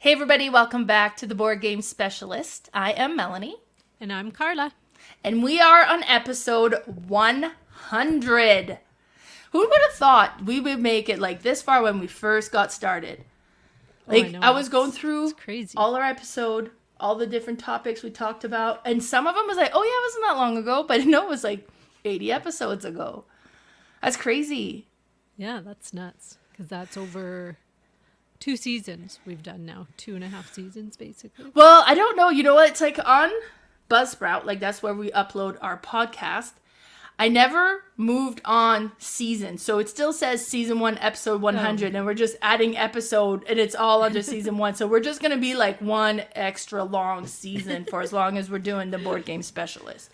Hey everybody, welcome back to the Board Game Specialist. I am Melanie. And I'm Carla. And we are on episode 100. Who would have thought we would make it like this far when we first got started? Like, I was going through all our episode, all the different topics we talked about, and some of them was like, oh yeah, it wasn't that long ago, but no, it was like 80 episodes ago. That's crazy. Yeah, that's nuts, because that's over 2 seasons we've done now. 2.5 seasons, basically. Well, I don't know. You know what? It's like on Buzzsprout, like that's where we upload our podcast. I never moved on season. So it still says season 1, episode 100, and we're just adding episode, and it's all under season 1. So we're just going to be like one extra long season for as long as we're doing the Board Game Specialist.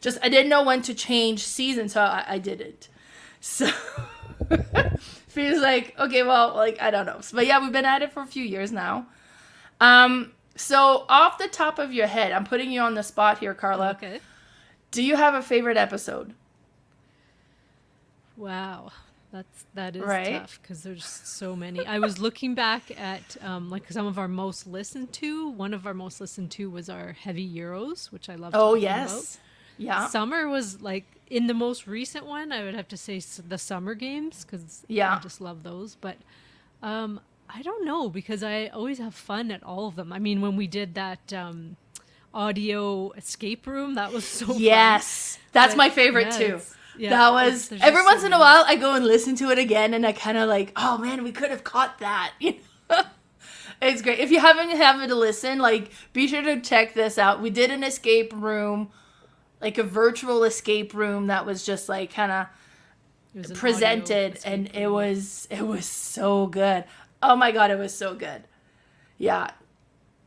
Just, I didn't know when to change season, so I didn't. So feels like, okay, well, like, I don't know. But yeah, we've been at it for a few years now. So off the top of your head, I'm putting you on the spot here, Carla. Okay. Do you have a favorite episode? Wow. That is right? tough because there's so many. I was looking back at like some of our most listened to. One of our most listened to was our Heavy Euros, which I love talking about. Yeah. Summer was like, in the most recent one, I would have to say the summer games because I just love those. But I don't know, because I always have fun at all of them. I mean, when we did that audio escape room, that was so fun. Yes. That's my favorite too. Yeah, that was, every once in a while, I go and listen to it again, and I kind of like, oh man, we could have caught that. It's great. If you haven't had it to listen, like, be sure to check this out. We did an escape room, like a virtual escape room that was just like kind of presented, and it was so good. Oh my god, it was so good. Yeah.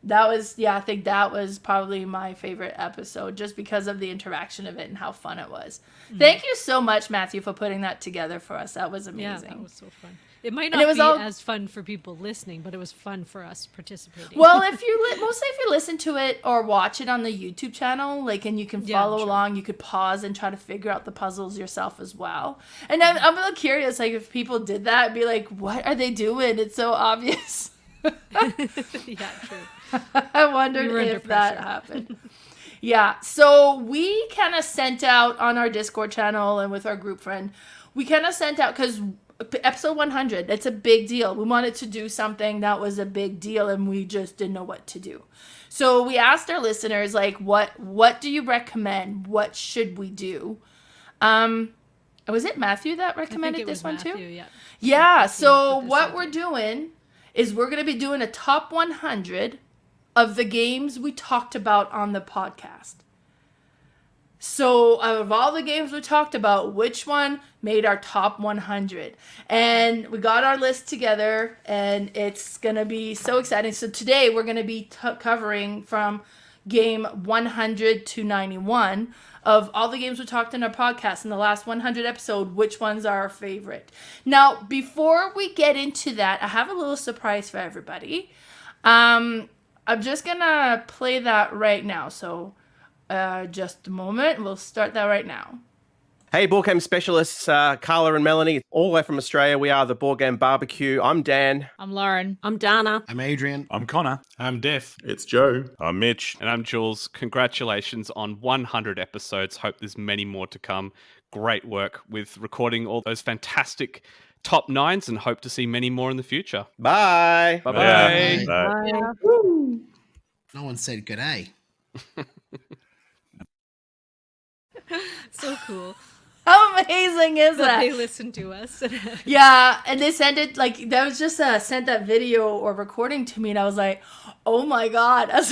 I think that was probably my favorite episode, just because of the interaction of it and how fun it was. Mm-hmm. Thank you so much, Matthew, for putting that together for us. That was amazing. Yeah, that was so fun. It might not be as fun for people listening, but it was fun for us participating. Well, mostly if you listen to it or watch it on the YouTube channel, like, and you can follow along, you could pause and try to figure out the puzzles yourself as well. And I'm really curious, like, if people did that, be like, what are they doing? It's so obvious. Yeah, true. I wondered if that happened. Yeah, so we kind of sent out on our Discord channel and with our group friend, we kind of sent out, because episode 100, it's a big deal. We wanted to do something that was a big deal, and we just didn't know what to do. So we asked our listeners, like, what do you recommend? What should we do? Was it Matthew that recommended this one Matthew, too? Yeah, so what we're doing is we're going to be doing a top 100 of the games we talked about on the podcast. So out of all the games we talked about, which one made our top 100? And we got our list together, and it's going to be so exciting. So today we're going to be covering from game 100 to 91 of all the games we talked in our podcast in the last 100 episode, which ones are our favorite. Now, before we get into that, I have a little surprise for everybody. I'm just going to play that right now. So just a moment. We'll start that right now. Hey, Board Game Specialists, Carla and Melanie, all the way from Australia. We are the Board Game Barbecue. I'm Dan. I'm Lauren. I'm Dana. I'm Adrian. I'm Connor. I'm Def. It's Joe. I'm Mitch. And I'm Jules. Congratulations on 100 episodes. Hope there's many more to come. Great work with recording all those fantastic top 9s, and hope to see many more in the future. Bye. Bye-bye. Bye. No one said good day. So cool. How amazing is that? They listen to us. Yeah, and they sent it, like, that was just sent that video or recording to me, and I was like, oh my god. I was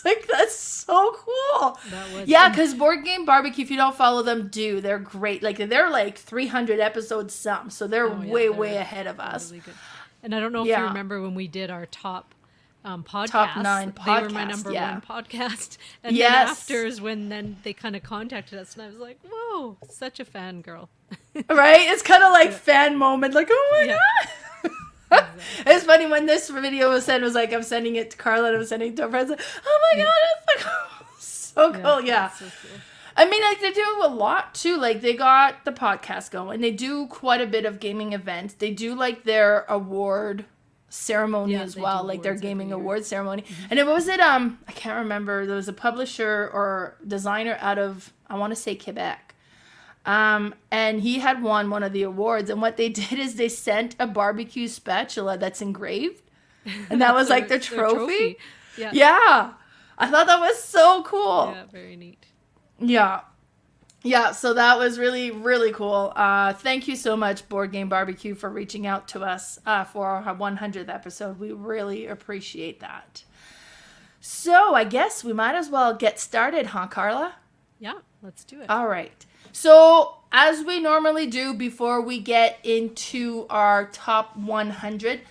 like, that's so cool. Yeah, because Board Game Barbecue, if you don't follow them, they're great. Like, they're like 300 episodes some, so they're way ahead of us. Really good. And I don't know if you remember when we did our top podcast. Top 9 podcast. They were my number 1 podcast. And then after is when they kind of contacted us, and I was like, whoa, such a fangirl. Right? It's kind of like fan moment, like, oh my god. Exactly. It's funny when this video was sent, it was like, I'm sending it to Carla, and I'm sending it to her friends. Like, oh my god, it's like, so cool. Yeah. So cool. I mean, like, they do a lot too. Like, they got the podcast going. They do quite a bit of gaming events. They do like their award ceremony as well, like their gaming awards ceremony. And it was I can't remember, there was a publisher or designer out of, I want to say Quebec, and he had won one of the awards, and what they did is they sent a barbecue spatula that's engraved, and that was like their trophy. Yeah, I thought that was so cool. Yeah, very neat. Yeah, so that was really, really cool. Thank you so much, Board Game Barbecue, for reaching out to us for our 100th episode. We really appreciate that. So I guess we might as well get started, huh, Carla? Yeah, let's do it. All right. So as we normally do before we get into our top 100,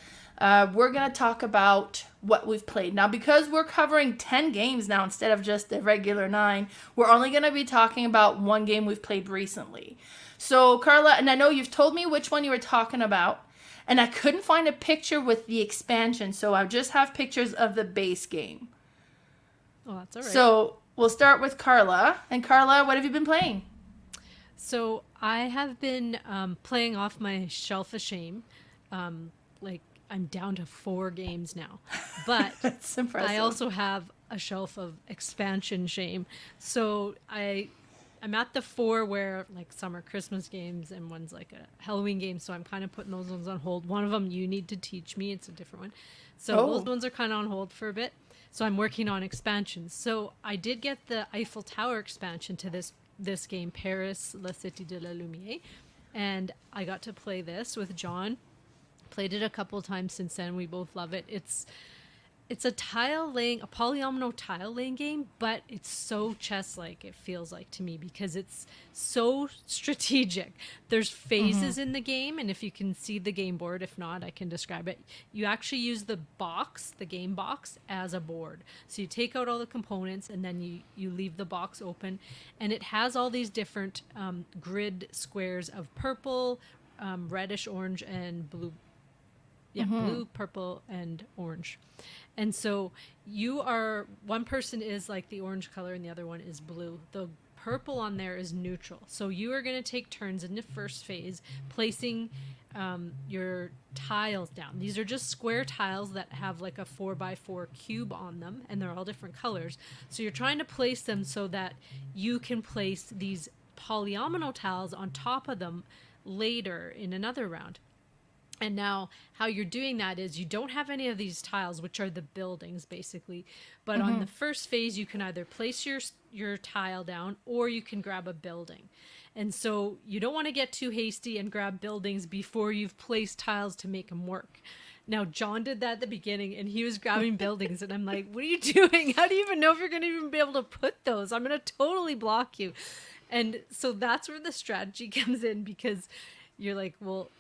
we're going to talk about what we've played. Now, because we're covering 10 games now instead of just the regular 9, we're only going to be talking about one game we've played recently. So, Carla, and I know you've told me which one you were talking about, and I couldn't find a picture with the expansion, so I just have pictures of the base game. Oh, that's all right. So, we'll start with Carla. And Carla, what have you been playing? So, I have been playing off my shelf of shame. I'm down to 4 games now, but that's impressive. I also have a shelf of expansion shame. So I'm at the 4 where like some are Christmas games and one's like a Halloween game. So I'm kind of putting those ones on hold. One of them you need to teach me. It's a different one. So those ones are kind of on hold for a bit. So I'm working on expansions. So I did get the Eiffel Tower expansion to this game, Paris, La Cité de la Lumière. And I got to play this with John. Played it a couple of times since then. We both love it. It's a polyomino tile laying game, but it's so chess-like, it feels like to me, because it's so strategic. There's phases in the game, and if you can see the game board, if not, I can describe it. You actually use the game box, as a board. So you take out all the components, and then you leave the box open, and it has all these different grid squares of purple, reddish, orange, and blue. Yeah, blue, purple, and orange. And so one person is like the orange color and the other one is blue. The purple on there is neutral. So you are going to take turns in the first phase placing your tiles down. These are just square tiles that have like a 4x4 cube on them, and they're all different colors. So you're trying to place them so that you can place these polyomino tiles on top of them later in another round. And now how you're doing that is you don't have any of these tiles, which are the buildings basically. But on the first phase, you can either place your tile down or you can grab a building. And so you don't want to get too hasty and grab buildings before you've placed tiles to make them work. Now, John did that at the beginning and he was grabbing buildings and I'm like, what are you doing? How do you even know if you're going to even be able to put those? I'm going to totally block you. And so that's where the strategy comes in, because you're like, well,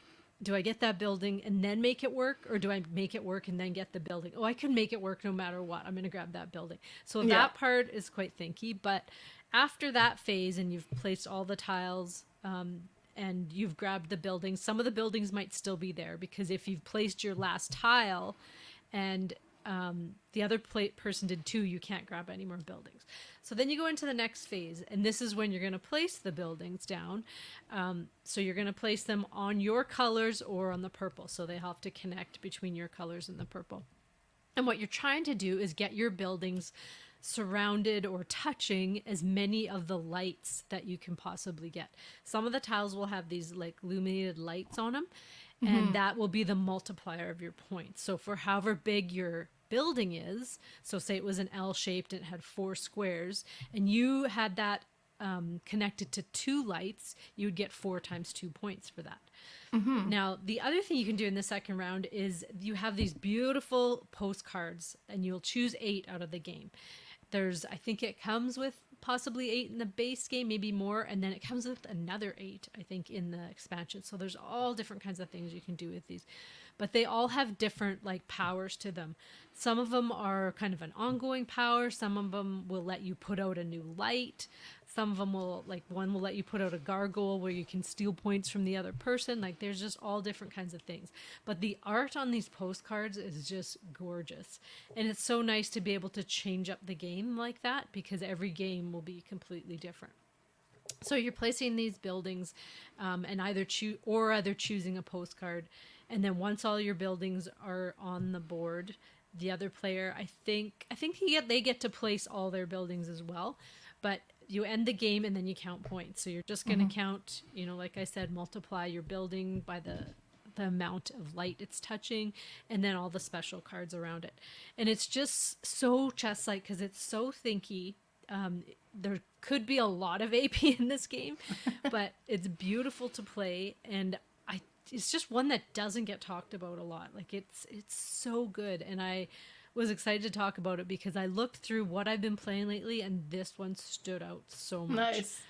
do I get that building and then make it work, or do I make it work and then get the building? Oh, I can make it work no matter what. I'm going to grab that building. So that part is quite thinky. But after that phase and you've placed all the tiles and you've grabbed the buildings, some of the buildings might still be there, because if you've placed your last tile and the other person did too, you can't grab any more buildings. So then you go into the next phase, and this is when you're going to place the buildings down. So you're going to place them on your colors or on the purple. So they have to connect between your colors and the purple. And what you're trying to do is get your buildings surrounded or touching as many of the lights that you can possibly get. Some of the tiles will have these like illuminated lights on them, and that will be the multiplier of your points. So for however big your building is, so say it was an L-shaped and it had 4 squares, and you had that connected to 2 lights, you would get 4 times 2 points for that. Now, the other thing you can do in the second round is you have these beautiful postcards, and you'll choose 8 out of the game. I think it comes with possibly 8 in the base game, maybe more, and then it comes with another 8, I think, in the expansion. So there's all different kinds of things you can do with these. But they all have different like powers to them. Some of them are kind of an ongoing power. Some of them will let you put out a new light. Some of them will, like one will let you put out a gargoyle where you can steal points from the other person. Like there's just all different kinds of things. But the art on these postcards is just gorgeous. And it's so nice to be able to change up the game like that, because every game will be completely different. So you're placing these buildings and either choosing a postcard. And then once all your buildings are on the board, the other player, I think they get to place all their buildings as well. But you end the game and then you count points. So you're just going to count, like I said, multiply your building by the amount of light it's touching, and then all the special cards around it. And it's just so chess-like because it's so thinky. There could be a lot of AP in this game, but it's beautiful to play, and it's just one that doesn't get talked about a lot. Like it's so good, and I was excited to talk about it because I looked through what I've been playing lately, and this one stood out so much. Nice.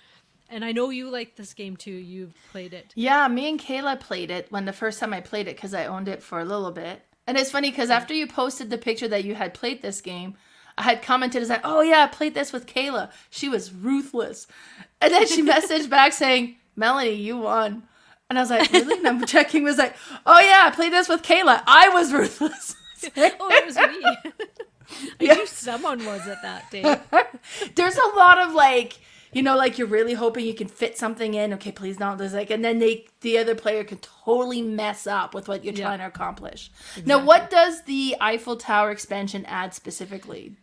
And I know you like this game too. You've played it. Yeah, me and Kayla played it when the first time I played it because I owned it for a little bit. And it's funny because after you posted the picture that you had played this game, I had commented as like, oh yeah, I played this with Kayla. She was ruthless. And then she messaged back saying, Melanie, you won. And I was like, really? And I'm checking, was like, oh yeah, I played this with Kayla. I was ruthless. Oh, it was me. I knew someone was at that day. There's a lot of like, like you're really hoping you can fit something in. Okay, please don't. There's like, and then the other player can totally mess up with what you're trying to accomplish. Exactly. Now, what does the Eiffel Tower expansion add specifically?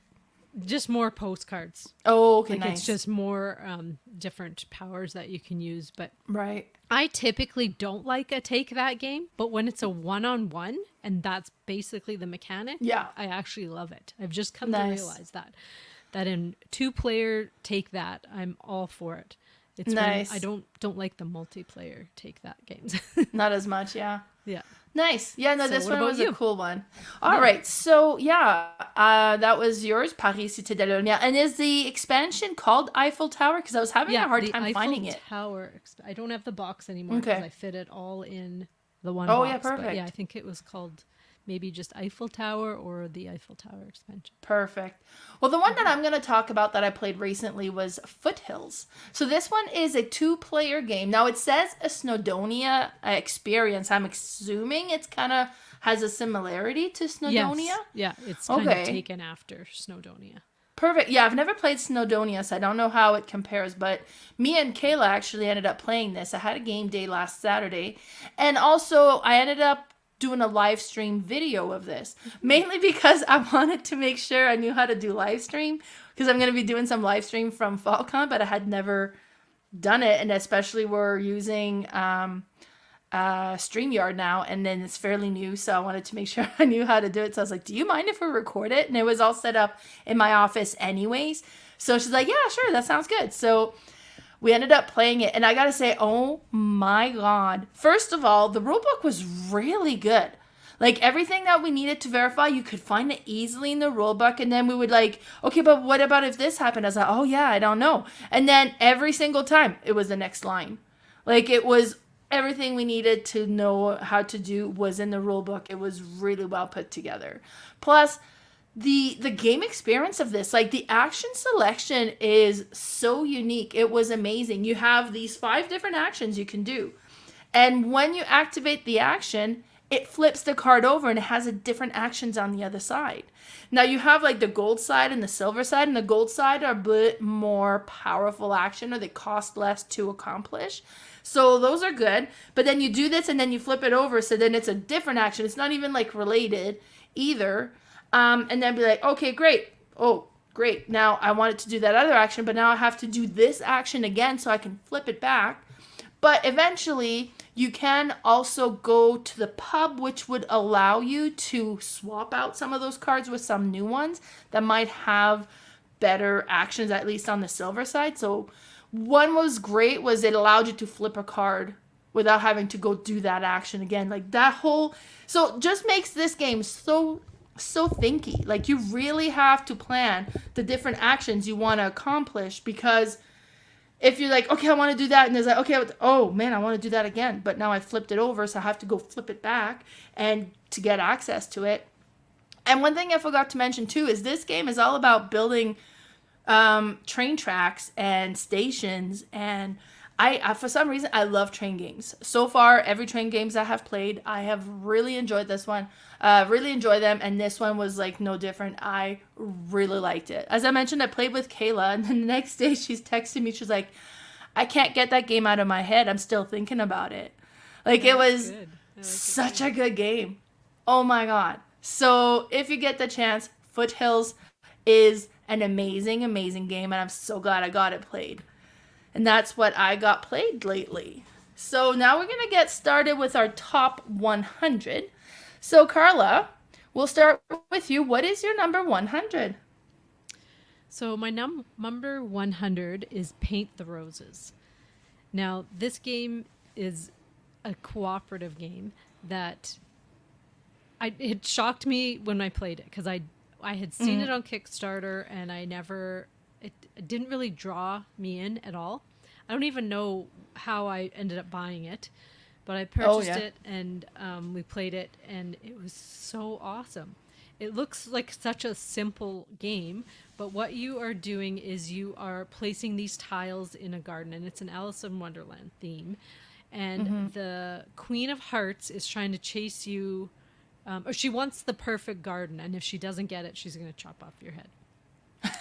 Just more postcards. Oh, okay, like nice. It's just more different powers that you can use. But right. I typically don't like a take that game, but when it's a one-on-one and that's basically the mechanic, I actually love it. I've just come to realize that in 2-player take that, I'm all for it. It's nice. I don't like the multiplayer take that games. Not as much, yeah. Yeah. Nice. Yeah, no, this one was a cool one. All right. So, that was yours, Paris Cité de la Lumière. And is the expansion called Eiffel Tower? Because I was having a hard time finding it. Tower. I don't have the box anymore because I fit it all in the one box. Oh, yeah, perfect. But yeah, I think it was called maybe just Eiffel Tower or the Eiffel Tower expansion. Perfect. Well, the one that I'm going to talk about that I played recently was Foothills. So this one is a 2-player game. Now, it says a Snowdonia experience. I'm assuming it's kind of has a similarity to Snowdonia. Yes. Yeah, it's kind of taken after Snowdonia. Perfect. Yeah, I've never played Snowdonia, so I don't know how it compares, but me and Kayla actually ended up playing this. I had a game day last Saturday, and also I ended up doing a live stream video of this, mainly because I wanted to make sure I knew how to do live stream, because I'm going to be doing some live stream from FallCon, but I had never done it, and especially we're using StreamYard now, and then it's fairly new, so I wanted to make sure I knew how to do it. So I was like, do you mind if we record it? And it was all set up in my office anyways, so she's like, yeah, sure, that sounds good. So we ended up playing it, and I gotta say, oh my god. First of all, the rulebook was really good. Like, everything that we needed to verify, you could find it easily in the rulebook, and then we would like, okay, but what about if this happened? I was like, oh yeah, I don't know. And then every single time, it was the next line. Like, it was everything we needed to know how to do was in the rulebook. It was really well put together. Plus, the game experience of this, like the action selection is so unique. It was amazing. You have these 5 different actions you can do. And when you activate the action, it flips the card over and it has a different actions on the other side. Now you have like the gold side and the silver side, and the gold side are a bit more powerful action, or they cost less to accomplish. So those are good. But then you do this and then you flip it over, so then it's a different action. It's not even like related either. And then be like, okay, great. Oh, great. Now I wanted to do that other action, but now I have to do this action again so I can flip it back. But eventually you can also go to the pub, which would allow you to swap out some of those cards with some new ones that might have better actions, at least on the silver side. So one was great, was it allowed you to flip a card without having to go do that action again. Like that whole, so just makes this game so thinky. Like you really have to plan the different actions you want to accomplish, because if you're like, okay, I want to do that, and there's like, okay, oh man, I want to do that again, but now I flipped it over, so I have to go flip it back and to get access to it. And one thing I forgot to mention too is this game is all about building train tracks and stations, and I for some reason I love train games. So far, every train games I have played, I have really enjoyed this one. Really enjoy them, and this one was like no different. I really liked it. As I mentioned, I played with Kayla, and then the next day she's texting me. She's like, I can't get that game out of my head. I'm still thinking about it. Like, it was good. Such a good game. Oh my God. So if you get the chance, Foothills is an amazing, amazing game, and I'm so glad I got it played. And that's what I got played lately. So now we're going to get started with our top 100. So Carla, we'll start with you. What is your number 100? So my number 100 is Paint the Roses. Now, this game is a cooperative game that it shocked me when I played it, because I had seen it on Kickstarter, and it didn't really draw me in at all. I don't even know how I ended up buying it, but I purchased it, and we played it, and it was so awesome. It looks like such a simple game, but what you are doing is you are placing these tiles in a garden, and it's an Alice in Wonderland theme. And the Queen of Hearts is trying to chase you, or she wants the perfect garden, and if she doesn't get it, she's going to chop off your head.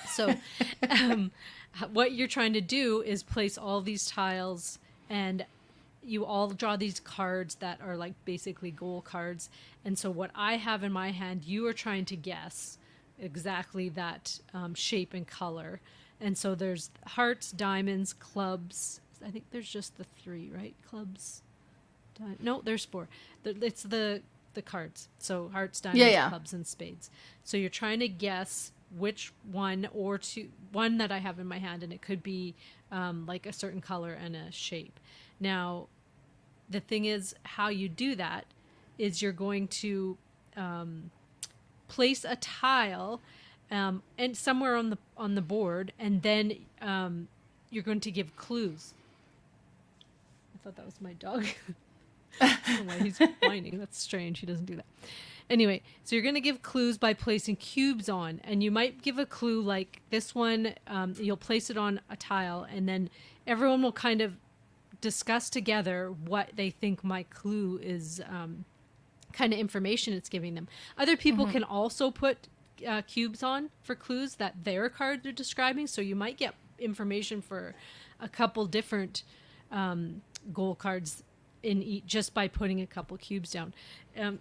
So what you're trying to do is place all these tiles, and you all draw these cards that are like basically goal cards. And so what I have in my hand, you are trying to guess exactly that shape and color. And so there's hearts, diamonds, clubs. I think there's just the 3, right? Clubs. No, there's 4. It's the cards. So hearts, diamonds, clubs, and spades. So you're trying to guess which one or one that I have in my hand, and it could be like a certain color and a shape. Now, the thing is, how you do that is you're going to place a tile and somewhere on the board, and then you're going to give clues. I thought that was my dog. I don't know why he's whining. That's strange. He doesn't do that. Anyway, so you're going to give clues by placing cubes on, and you might give a clue like this one. You'll place it on a tile, and then everyone will kind of discuss together what they think my clue is, kind of information it's giving them. Other people can also put cubes on for clues that their cards are describing, so you might get information for a couple different goal cards in each, just by putting a couple cubes down.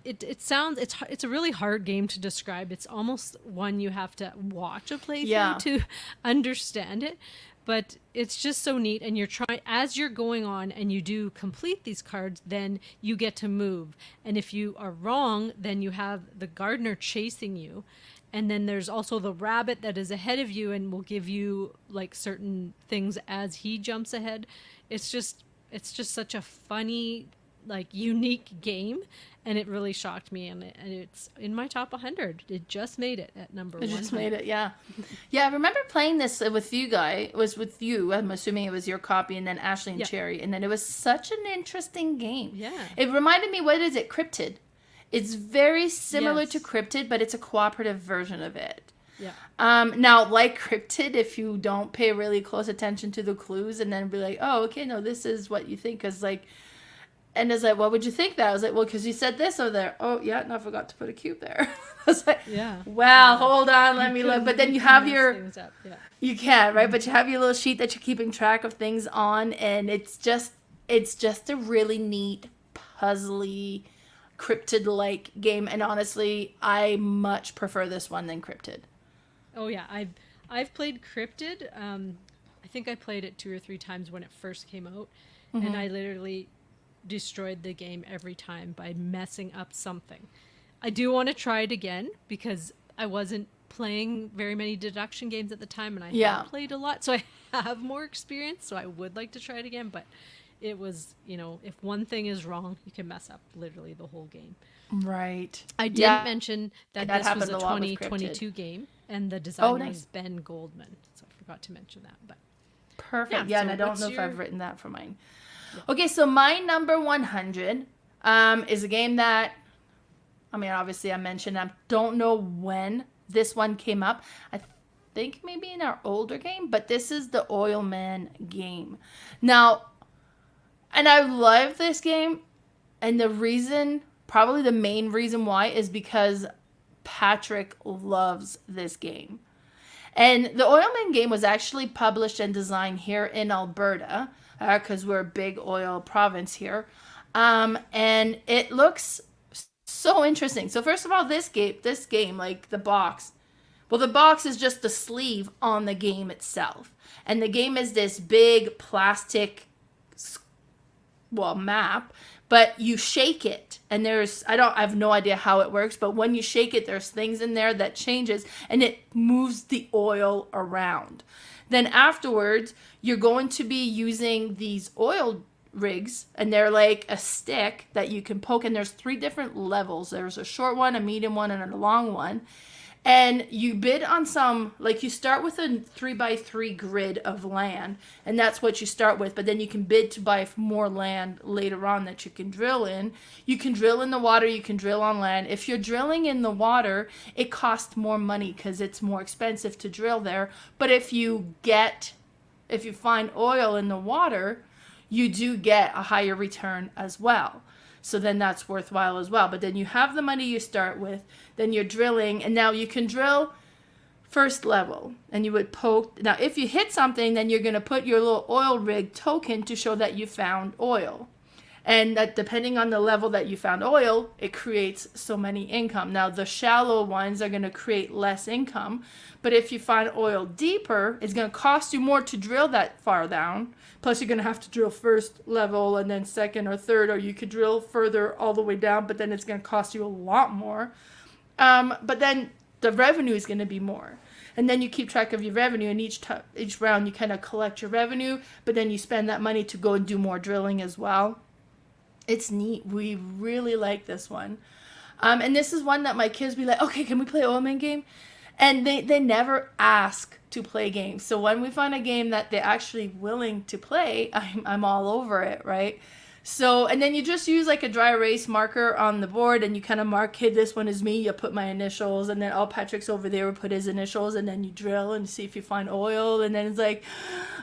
It's a really hard game to describe. It's almost one you have to watch a playthrough to understand it, but it's just so neat. And you're trying, as you're going on and you do complete these cards, then you get to move. And if you are wrong, then you have the gardener chasing you. And then there's also the rabbit that is ahead of you and will give you like certain things as he jumps ahead. It's just such a funny, like, unique game, and it really shocked me, and it's in my top 100. It just made it at number 100. It just made it, yeah. Yeah, I remember playing this with you guys. It was with you. I'm assuming it was your copy, and then Ashley and Cherry, and then it was such an interesting game. Yeah. It reminded me, what is it, Cryptid? It's very similar to Cryptid, but it's a cooperative version of it. Yeah. Now, like Cryptid, if you don't pay really close attention to the clues and then be like, oh, okay, no, this is what you think. Because, like, and it's like, what would you think that? I was like, well, because you said this over there. Oh, yeah, and I forgot to put a cube there. I was like, well, hold on, let me look. But then you have you can, right? But you have your little sheet that you're keeping track of things on. And it's just a really neat, puzzly, Cryptid-like game. And honestly, I much prefer this one than Cryptid. Oh yeah, I've played Cryptid. I think I played it 2 or 3 times when it first came out, and I literally destroyed the game every time by messing up something. I do want to try it again because I wasn't playing very many deduction games at the time, and I have played a lot, so I have more experience. So I would like to try it again, but it was, if one thing is wrong, you can mess up literally the whole game. Right. I did mention that this was a 2022 game, and the designer is Ben Goldman. So I forgot to mention that. But perfect. Yeah, so and I don't know if I've written that for mine. Yeah. Okay, so my number 100 is a game that, I mean, obviously I mentioned, I don't know when this one came up. I think maybe in our older game, but this is the Oilman Game. Now, and I love this game, and probably the main reason why is because Patrick loves this game. And the Oilman Game was actually published and designed here in Alberta, because we're a big oil province here. And it looks so interesting. So first of all, this game, like the box, well, the box is just the sleeve on the game itself. And the game is this big plastic, map, but you shake it. And I have no idea how it works, but when you shake it, there's things in there that changes and it moves the oil around. Then afterwards, you're going to be using these oil rigs, and they're like a stick that you can poke, and there's 3 different levels. There's a short one, a medium one, and a long one. And you bid on some, like you start with a 3x3 grid of land, and that's what you start with. But then you can bid to buy more land later on that you can drill in. You can drill in the water, you can drill on land. If you're drilling in the water, it costs more money because it's more expensive to drill there. But if you find oil in the water, you do get a higher return as well. So then that's worthwhile as well. But then you have the money you start with, then you're drilling, and now you can drill first level, and you would poke. Now, if you hit something, then you're going to put your little oil rig token to show that you found oil. And that depending on the level that you found oil, it creates so many income. Now, the shallow ones are going to create less income. But if you find oil deeper, it's going to cost you more to drill that far down. Plus, you're going to have to drill first level and then second or third, or you could drill further all the way down, but then it's going to cost you a lot more. But then the revenue is going to be more. And then you keep track of your revenue, and each round you kind of collect your revenue, but then you spend that money to go and do more drilling as well. It's neat. We really like this one. And this is one that my kids be like, okay, can we play Oilman Game? And they never ask to play games. So when we find a game that they're actually willing to play, I'm all over it, right? So, and then you just use like a dry erase marker on the board, and you kind of mark, hey, this one is me. You put my initials, and then Patrick's over there will put his initials, and then you drill and see if you find oil. And then it's like,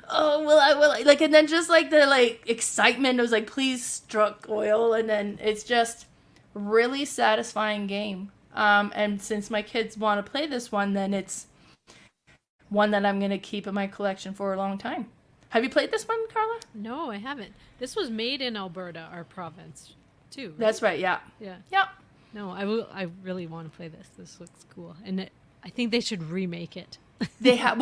oh, will I, like, and then just like the like excitement, it was like, please struck oil. And then it's just really satisfying game. And since my kids want to play this one, then it's one that I'm going to keep in my collection for a long time. Have you played this one, Carla? No, I haven't. This was made in Alberta, our province, too. Right? That's right, yeah. Yeah. Yep. No, I really want to play this. This looks cool. And I think they should remake it. They have,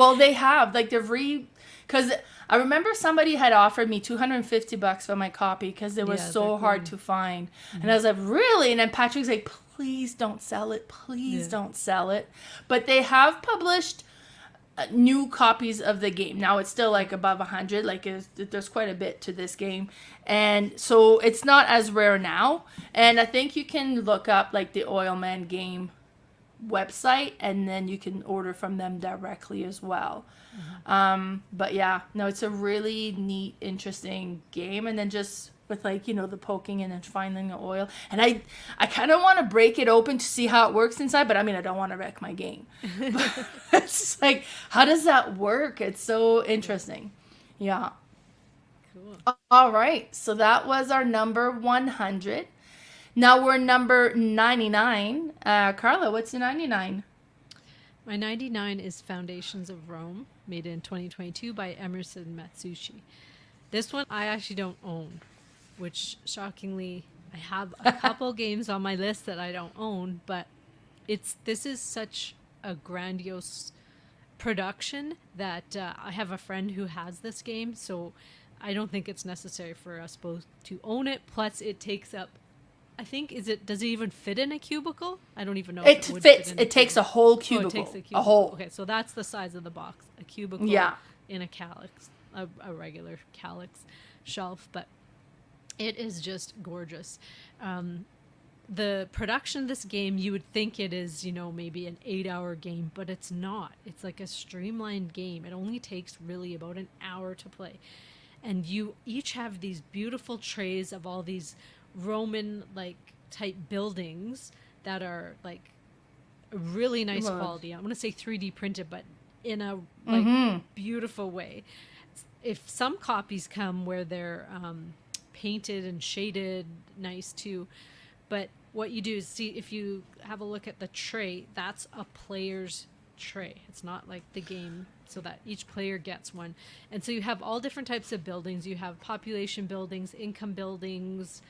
like because I remember somebody had offered me $250 for my copy because it was so hard to find. Mm-hmm. And I was like, really? And then Patrick's like, please don't sell it. Please don't sell it. But they have published new copies of the game. Now it's still like above 100. Like there's quite a bit to this game. And so it's not as rare now. And I think you can look up like the Oilman Game website, and then you can order from them directly as well. Mm-hmm. But yeah, no, it's a really neat, interesting game. And then just with like, the poking and then finding the oil. And I kind of want to break it open to see how it works inside, but I mean, I don't want to wreck my game. It's just like, how does that work? It's so interesting. Yeah. Cool. All right. So that was our number 100. Now we're number 99. Carla, what's the 99? My 99 is Foundations of Rome, made in 2022 by Emerson Matsushi. This one I actually don't own, which shockingly, I have a couple games on my list that I don't own, but this is such a grandiose production that I have a friend who has this game, so I don't think it's necessary for us both to own it. Plus, it takes up, I think, does it even fit in a cubicle? I don't even know. It fits. It takes a whole cubicle. Oh, it takes a cubicle. A whole. Okay, so that's the size of the box. A cubicle in a calyx, a regular calyx shelf, but it is just gorgeous. The production of this game, you would think it is, maybe an 8-hour game, but it's not. It's like a streamlined game. It only takes really about an hour to play. And you each have these beautiful trays of all these Roman type buildings that are like really nice quality. I'm going to say 3D printed, but in a beautiful way. If some copies come where they're painted and shaded nice too, but what you do is see, if you have a look at the tray, that's a player's tray. It's not like the game, so that each player gets one. And so you have all different types of buildings. You have population buildings, income buildings,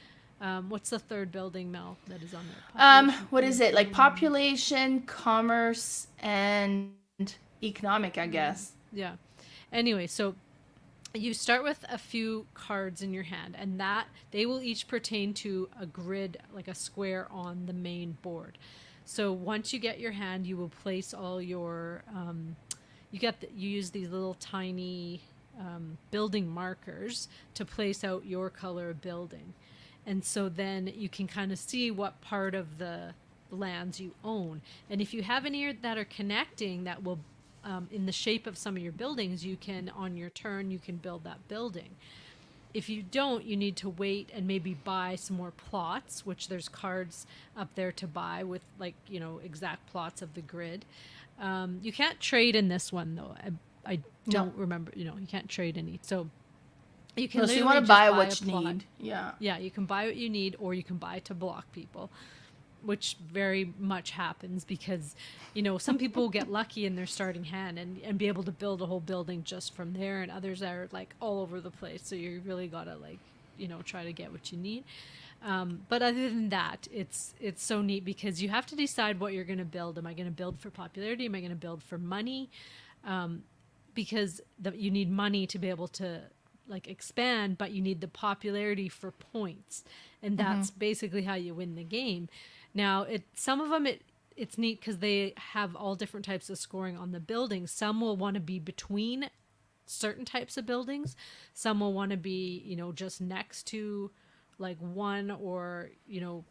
What's the third building, Mel, that is on there? What is it? Like population, commerce, and economic, I guess. Yeah. Anyway, so you start with a few cards in your hand, and that they will each pertain to a grid, like a square on the main board. So once you get your hand, you will place all your you use these little tiny building markers to place out your color building. And so then you can kind of see what part of the lands you own. And if you have any that are connecting that will in the shape of some of your buildings, you can, on your turn, you can build that building. If you don't, you need to wait and maybe buy some more plots, which there's cards up there to buy with, like, you know, exact plots of the grid. You can't trade in this one, though. I don't remember, you know, you can't trade any. So you can so you want to buy what you need. Yeah. Yeah, you can buy what you need, or you can buy to block people, which very much happens because, you know, some people get lucky in their starting hand and be able to build a whole building just from there, and others are like all over the place. So you really got to, like, you know, try to get what you need. But other than that, it's so neat because you have to decide what you're going to build. Am I going to build for popularity? Am I going to build for money? Because you need money to be able to, like, expand, but you need the popularity for points. And that's basically how you win the game. Now, some of them, it's neat because they have all different types of scoring on the buildings. Some will want to be between certain types of buildings. Some will want to be, you know, just next to, like, one or, you know,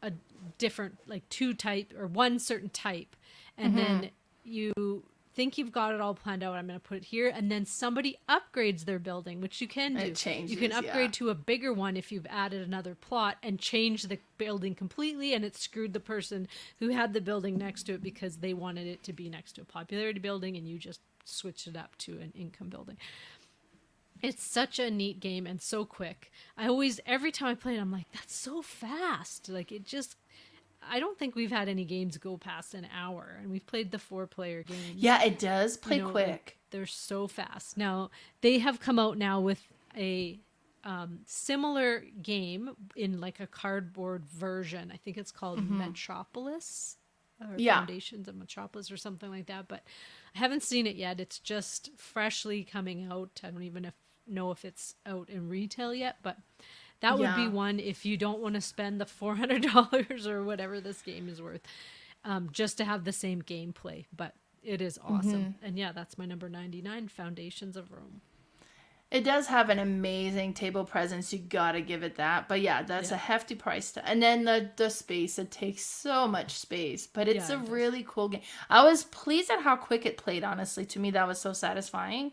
a different, like, two type or one certain type. And then you think you've got it all planned out. I'm going to put it here. And then somebody upgrades their building, which you can do. It changes, you can upgrade to a bigger one if you've added another plot and change the building completely. And it screwed the person who had the building next to it because they wanted it to be next to a popularity building, and you just switched it up to an income building. It's such a neat game and so quick. Every time I play it, I'm like, that's so fast. Like, I don't think we've had any games go past an hour, and we've played the 4-player games. Yeah, it does play quick. They're so fast. Now, they have come out now with a similar game in, like, a cardboard version. I think it's called Metropolis, or Foundations of Metropolis or something like that, but I haven't seen it yet. It's just freshly coming out. I don't even know if it's out in retail yet, but that would be one if you don't want to spend the $400 or whatever this game is worth, just to have the same gameplay. But it is awesome. And yeah, that's my number 99, Foundations of Rome. It does have an amazing table presence. You gotta give it that. But yeah, that's a hefty price tag. And then the space, it takes so much space. But it's a really cool game. I was pleased at how quick it played, honestly. To me, that was so satisfying.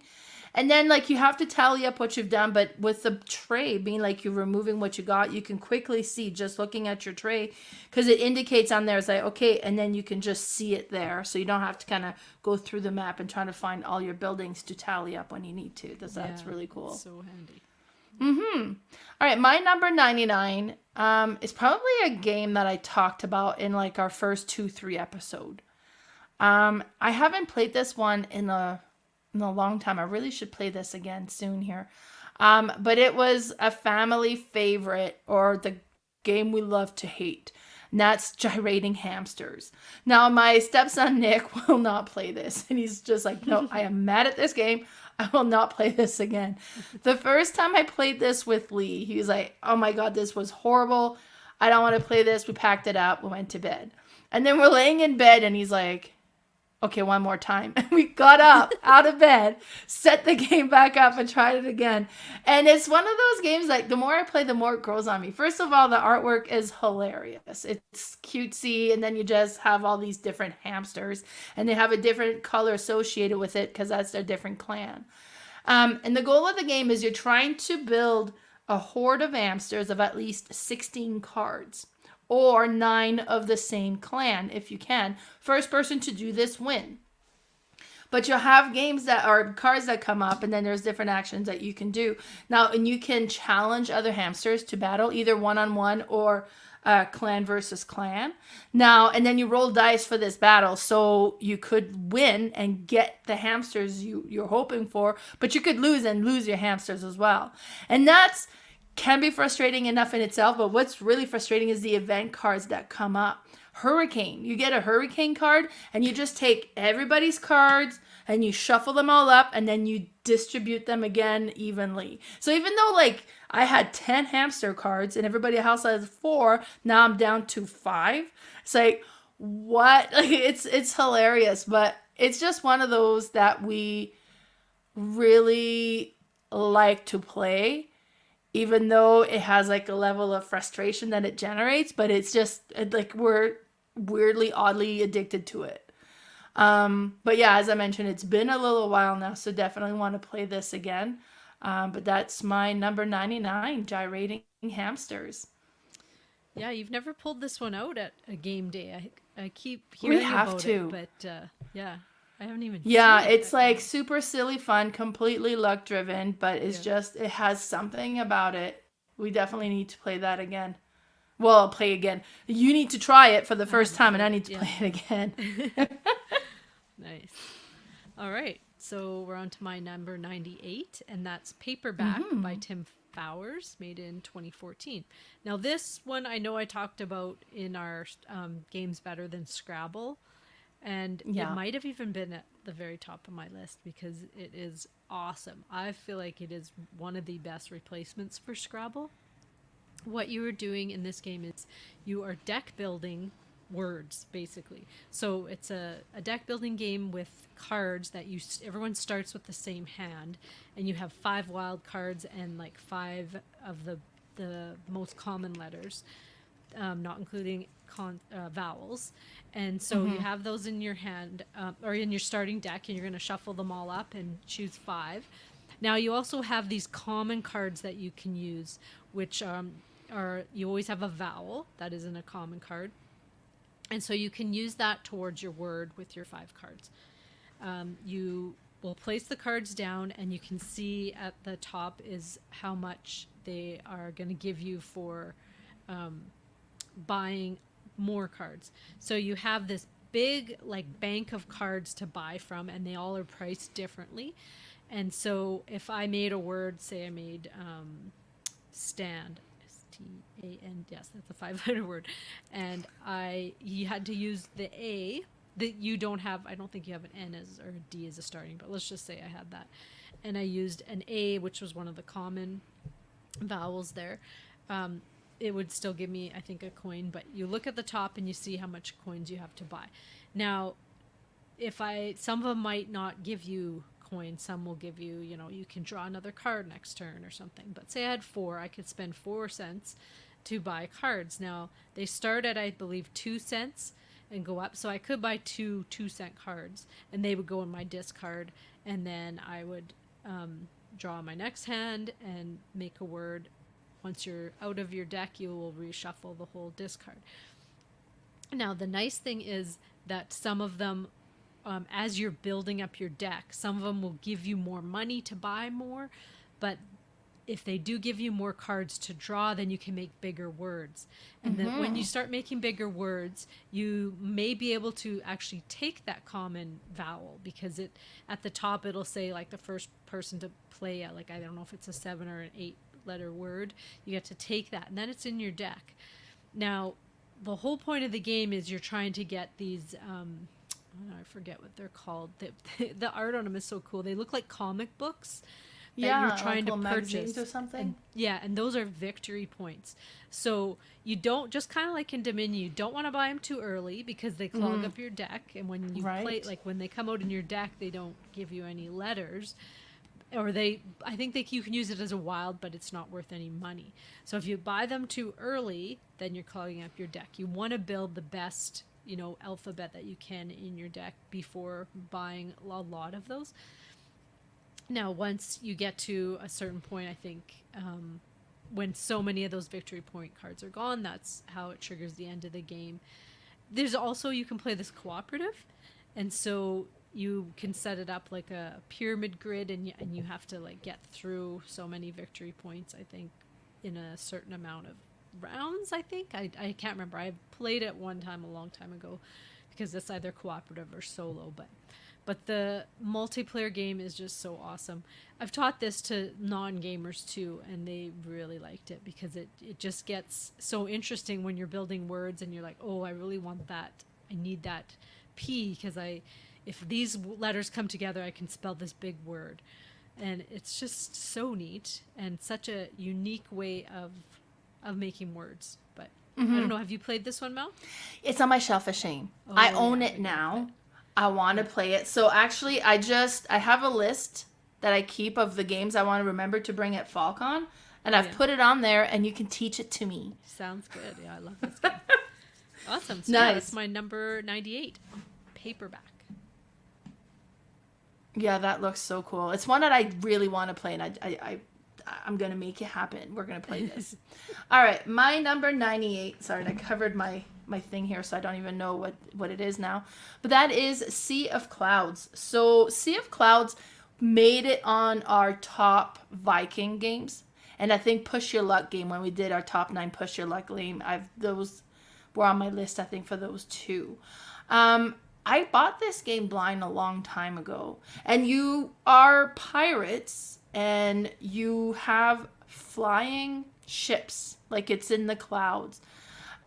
And then, like, you have to tally up what you've done, but with the tray being like you're removing what you got, you can quickly see just looking at your tray, because it indicates on there, it's like, okay, and then you can just see it there. So you don't have to kind of go through the map and try to find all your buildings to tally up when you need to. That's really cool. So handy. All right, my number 99 is probably a game that I talked about in, like, our first 2-3 episode. I haven't played this one in a long time. I really should play this again soon here. But it was a family favorite, or the game we love to hate. And that's Gyrating Hamsters. Now, my stepson Nick will not play this. And he's just like, no, I am mad at this game. I will not play this again. The first time I played this with Lee, he was like, oh my God, this was horrible. I don't want to play this. We packed it up. We went to bed. And then we're laying in bed and he's like, okay, one more time. And we got up out of bed, set the game back up, and tried it again. And it's one of those games, like, the more I play, the more it grows on me. First of all, the artwork is hilarious. It's cutesy, and then you just have all these different hamsters, and they have a different color associated with it because that's their different clan. And the goal of the game is you're trying to build a horde of hamsters of at least 16 cards. Or 9 of the same clan, if you can. First person to do this win. But you'll have games that are cards that come up, and then there's different actions that you can do. Now, and you can challenge other hamsters to battle, either one-on-one or clan versus clan. Now, and then you roll dice for this battle, so you could win and get the hamsters you're hoping for, but you could lose and lose your hamsters as well. And that's can be frustrating enough in itself, but what's really frustrating is the event cards that come up. Hurricane. You get a hurricane card and you just take everybody's cards and you shuffle them all up and then you distribute them again evenly. So even though like I had 10 hamster cards and everybody else has 4, now I'm down to 5. It's like, what? Like it's hilarious, but it's just one of those that we really like to play, even though it has like a level of frustration that it generates, but it's just like we're weirdly, oddly addicted to it. But yeah, as I mentioned, it's been a little while now, so definitely want to play this again. But that's my number 99, Gyrating Hamsters. Yeah, you've never pulled this one out at a game day. I keep hearing about it, but yeah, I haven't even seen it's like super silly fun, completely luck driven, but it's just, it has something about it. We definitely need to play that again. Well, I'll play again. You need to try it for the first time, and I need to play it again. Nice. All right, so we're on to my number 98, and that's Paperback by Tim Fowers, made in 2014. Now, this one I know I talked about in our Games Better Than Scrabble, and it might have even been at the very top of my list because it is awesome. I feel like it is one of the best replacements for Scrabble. What you are doing in this game is you are deck building words, basically. So it's a deck building game with cards that everyone starts with the same hand, and you have 5 wild cards and like 5 of the most common letters, not including vowels. And so you have those in your hand or in your starting deck, and you're going to shuffle them all up and choose 5. Now you also have these common cards that you can use, which you always have a vowel that is in a common card. And so you can use that towards your word with your 5 cards. You will place the cards down, and you can see at the top is how much they are going to give you for buying more cards. So you have this big like bank of cards to buy from, and they all are priced differently. And so if I made a word, say I made stand, S-T-A-N, yes, that's a 5-letter word, and you had to use the A that you don't have. I don't think you have an N or a D as a starting, but let's just say I had that, and I used an A, which was one of the common vowels there. It would still give me, I think, a coin, but you look at the top and you see how much coins you have to buy. Now, some of them might not give you coins, some will give you, you can draw another card next turn or something. But say I had 4, I could spend 4 cents to buy cards. Now, they start at, I believe, 2 cents and go up. So I could buy 2 2-cent cards, and they would go in my discard, and then I would draw my next hand and make a word. Once you're out of your deck, you will reshuffle the whole discard. Now, the nice thing is that some of them, as you're building up your deck, some of them will give you more money to buy more, but if they do give you more cards to draw, then you can make bigger words. And then when you start making bigger words, you may be able to actually take that common vowel, because at the top it'll say like the first person to play like, I don't know if it's a 7 or an 8-letter word, you get to take that, and then it's in your deck. Now, the whole point of the game is you're trying to get these I forget what they're called. The art on them is so cool. They look like comic books that you're trying to purchase or something. And those are victory points. So you don't, just kind of like in Dominion, you don't want to buy them too early because they clog up your deck, and when you play, like when they come out in your deck, they don't give you any letters. Or I think you can use it as a wild, but it's not worth any money. So if you buy them too early, then you're clogging up your deck. You want to build the best, alphabet that you can in your deck before buying a lot of those. Now, once you get to a certain point, I think when so many of those victory point cards are gone, that's how it triggers the end of the game. There's also, you can play this cooperative, and so you can set it up like a pyramid grid, and you have to like get through so many victory points, I think, in a certain amount of rounds. I think I can't remember. I played it one time a long time ago because it's either cooperative or solo, but But the multiplayer game is just so awesome. I've taught this to non-gamers too, and they really liked it because it just gets so interesting when you're building words and you're like, oh, I really want that. I need that P because if these letters come together, I can spell this big word. And it's just so neat and such a unique way of making words. But I don't know. Have you played this one, Mel? It's on my shelf of shame. I own it now. I want to play it. So actually, I have a list that I keep of the games I want to remember to bring at FalCon, and I've put it on there, and you can teach it to me. Sounds good. Yeah, I love this game. Awesome. So nice. Yeah, that's my number 98, Paperback. Yeah, that looks so cool. It's one that I really want to play, and I'm going to make it happen. We're going to play this. All right, my number 98. Sorry, I covered my thing here, so I don't even know what it is now. But that is Sea of Clouds. So Sea of Clouds made it on our top Viking games. And I think Push Your Luck game, when we did our top 9 Push Your Luck game, those were on my list, I think, for those 2. I bought this game blind a long time ago. And you are pirates, and you have flying ships, like it's in the clouds.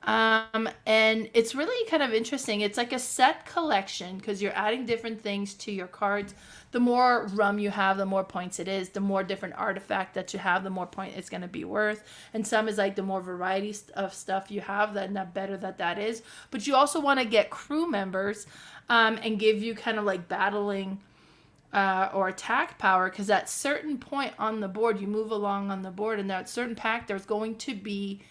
And it's really kind of interesting. It's like a set collection because you're adding different things to your cards. The more rum you have, the more points it is. The more different artifact that you have, the more point it's going to be worth. And some is like the more variety of stuff you have, then the better that is. But you also want to get crew members and give you kind of like battling or attack power, because at certain point on the board, you move along on the board, and at certain pack, there's going to be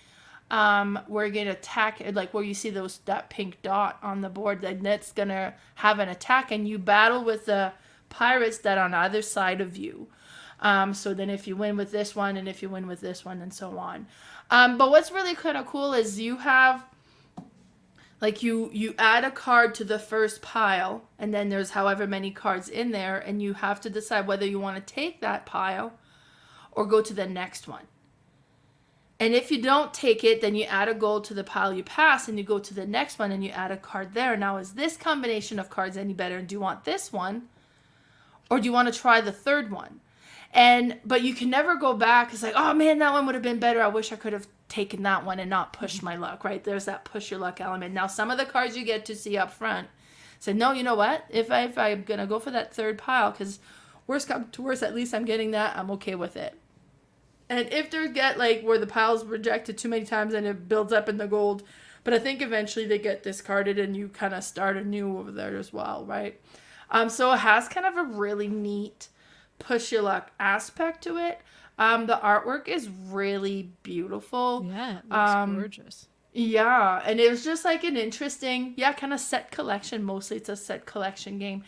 where you're going to attack, like where you see that pink dot on the board, that's going to have an attack, and you battle with the pirates that are on either side of you. So then if you win with this one, and if you win with this one, and so on. But what's really kind of cool is you have, like, you add a card to the first pile, and then there's however many cards in there, and you have to decide whether you want to take that pile or go to the next one. And if you don't take it, then you add a gold to the pile you pass, and you go to the next one, and you add a card there. Now, is this combination of cards any better? And do you want this one? Or do you want to try the third one? But you can never go back. It's like, oh man, that one would have been better. I wish I could have taken that one and not pushed my luck, right? There's that push your luck element. Now, some of the cards you get to see up front say, no, you know what? If I'm going to go for that third pile, because worst come to worst, at least I'm getting that, I'm okay with it. And if they get like where the pile's rejected too many times and it builds up in the gold, but I think eventually they get discarded and you kind of start anew over there as well, right? So it has kind of a really neat push your luck aspect to it. The artwork is really beautiful. Yeah, it looks gorgeous. Yeah, and it was just like an interesting, kind of set collection. Mostly it's a set collection game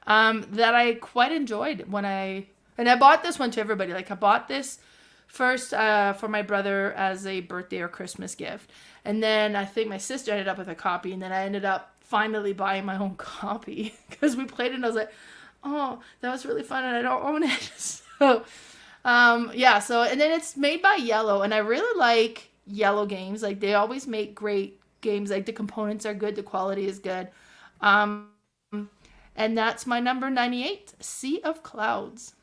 that I quite enjoyed and I bought this one to everybody. Like I bought this first for my brother as a birthday or Christmas gift. And then I think my sister ended up with a copy, and then I ended up finally buying my own copy because we played it and I was like, oh, that was really fun and I don't own it. So, and then it's made by Yellow, and I really like Yellow games. Like they always make great games. Like the components are good, the quality is good. And that's my number 98, Sea of Clouds.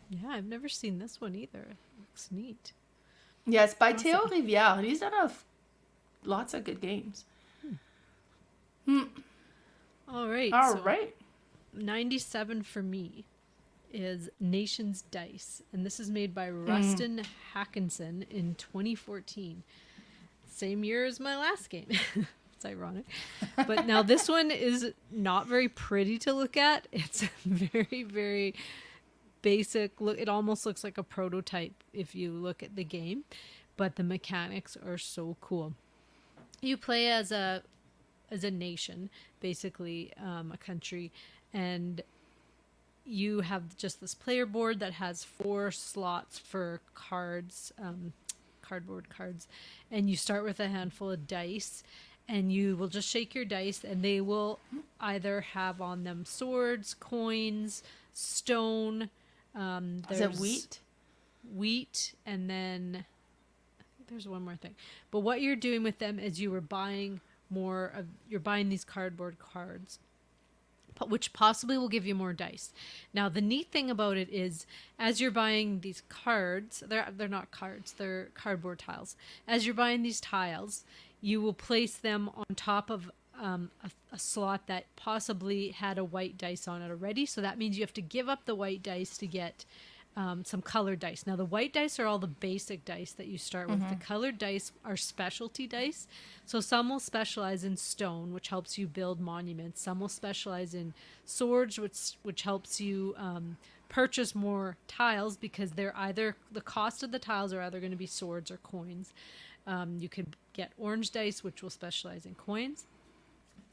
Yeah, I've never seen this one either. It looks neat. Yeah, it's by Theo Rivière. He's done lots of good games. All right. All right. 97 for me is Nations Dice, and this is made by Rustin Hackinson in 2014. Same year as my last game. It's ironic. But now this one is not very pretty to look at. It's very, very basic. Look, it almost looks like a prototype if you look at the game, but the mechanics are so cool. You play as a nation, basically a country, and you have just this player board that has 4 slots for cards, cardboard cards, and you start with a handful of dice, and you will just shake your dice, and they will either have on them swords, coins, stone. Is it wheat? Wheat, and then I think there's one more thing. But what you're doing with them is you're buying these cardboard cards, which possibly will give you more dice. Now, the neat thing about it is, as you're buying these cards, they're not cards, they're cardboard tiles. As you're buying these tiles, you will place them on top of a slot that possibly had a white dice on it already. So that means you have to give up the white dice to get some colored dice. Now, the white dice are all the basic dice that you start with. The colored dice are specialty dice. So some will specialize in stone, which helps you build monuments. Some will specialize in swords, which helps you purchase more tiles, because they're either, the cost of the tiles are either going to be swords or coins. You could get orange dice, which will specialize in coins.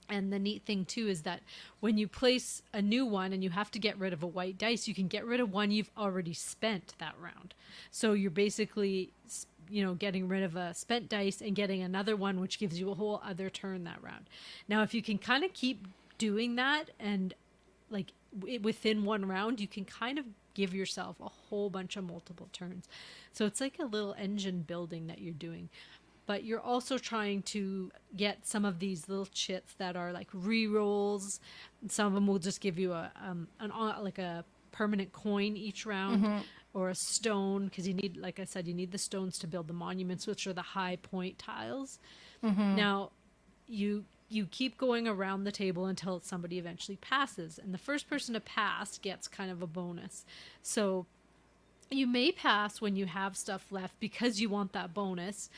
And the neat thing too is that when you place a new one and you have to get rid of a white dice, you can get rid of one you've already spent that round. So you're basically, getting rid of a spent dice and getting another one, which gives you a whole other turn that round. Now, if you can kind of keep doing that, and like within one round, you can kind of give yourself a whole bunch of multiple turns. So it's like a little engine building that you're doing. But you're also trying to get some of these little chits that are like re-rolls. Some of them will just give you a permanent coin each round, or a stone, because you need, like I said, you need the stones to build the monuments, which are the high point tiles. Now, you keep going around the table until somebody eventually passes, and the first person to pass gets kind of a bonus. So you may pass when you have stuff left because you want that bonus.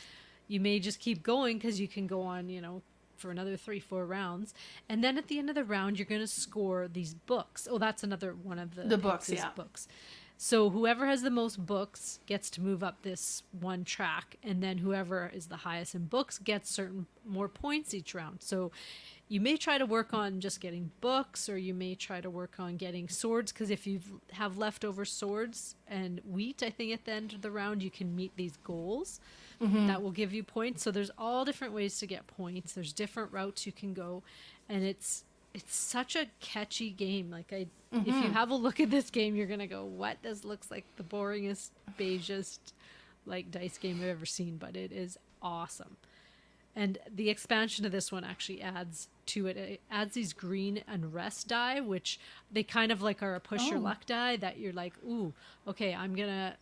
You may just keep going because you can go on, for another 3-4 rounds. And then at the end of the round, you're going to score these books. Oh, that's another one of the books, yeah. Books. So whoever has the most books gets to move up this one track. And then whoever is the highest in books gets certain more points each round. So you may try to work on just getting books, or you may try to work on getting swords, because if you have leftover swords and wheat, I think at the end of the round, you can meet these goals. That will give you points. So there's all different ways to get points. There's different routes you can go, and it's such a catchy game. Like if you have a look at this game, you're gonna go, "What? This looks like the boringest, beigest, like dice game I've ever seen," but it is awesome. And the expansion of this one actually adds to it. It adds these green unrest die, which they kind of like are a push your luck die that you're like, "Ooh, okay, I'm gonna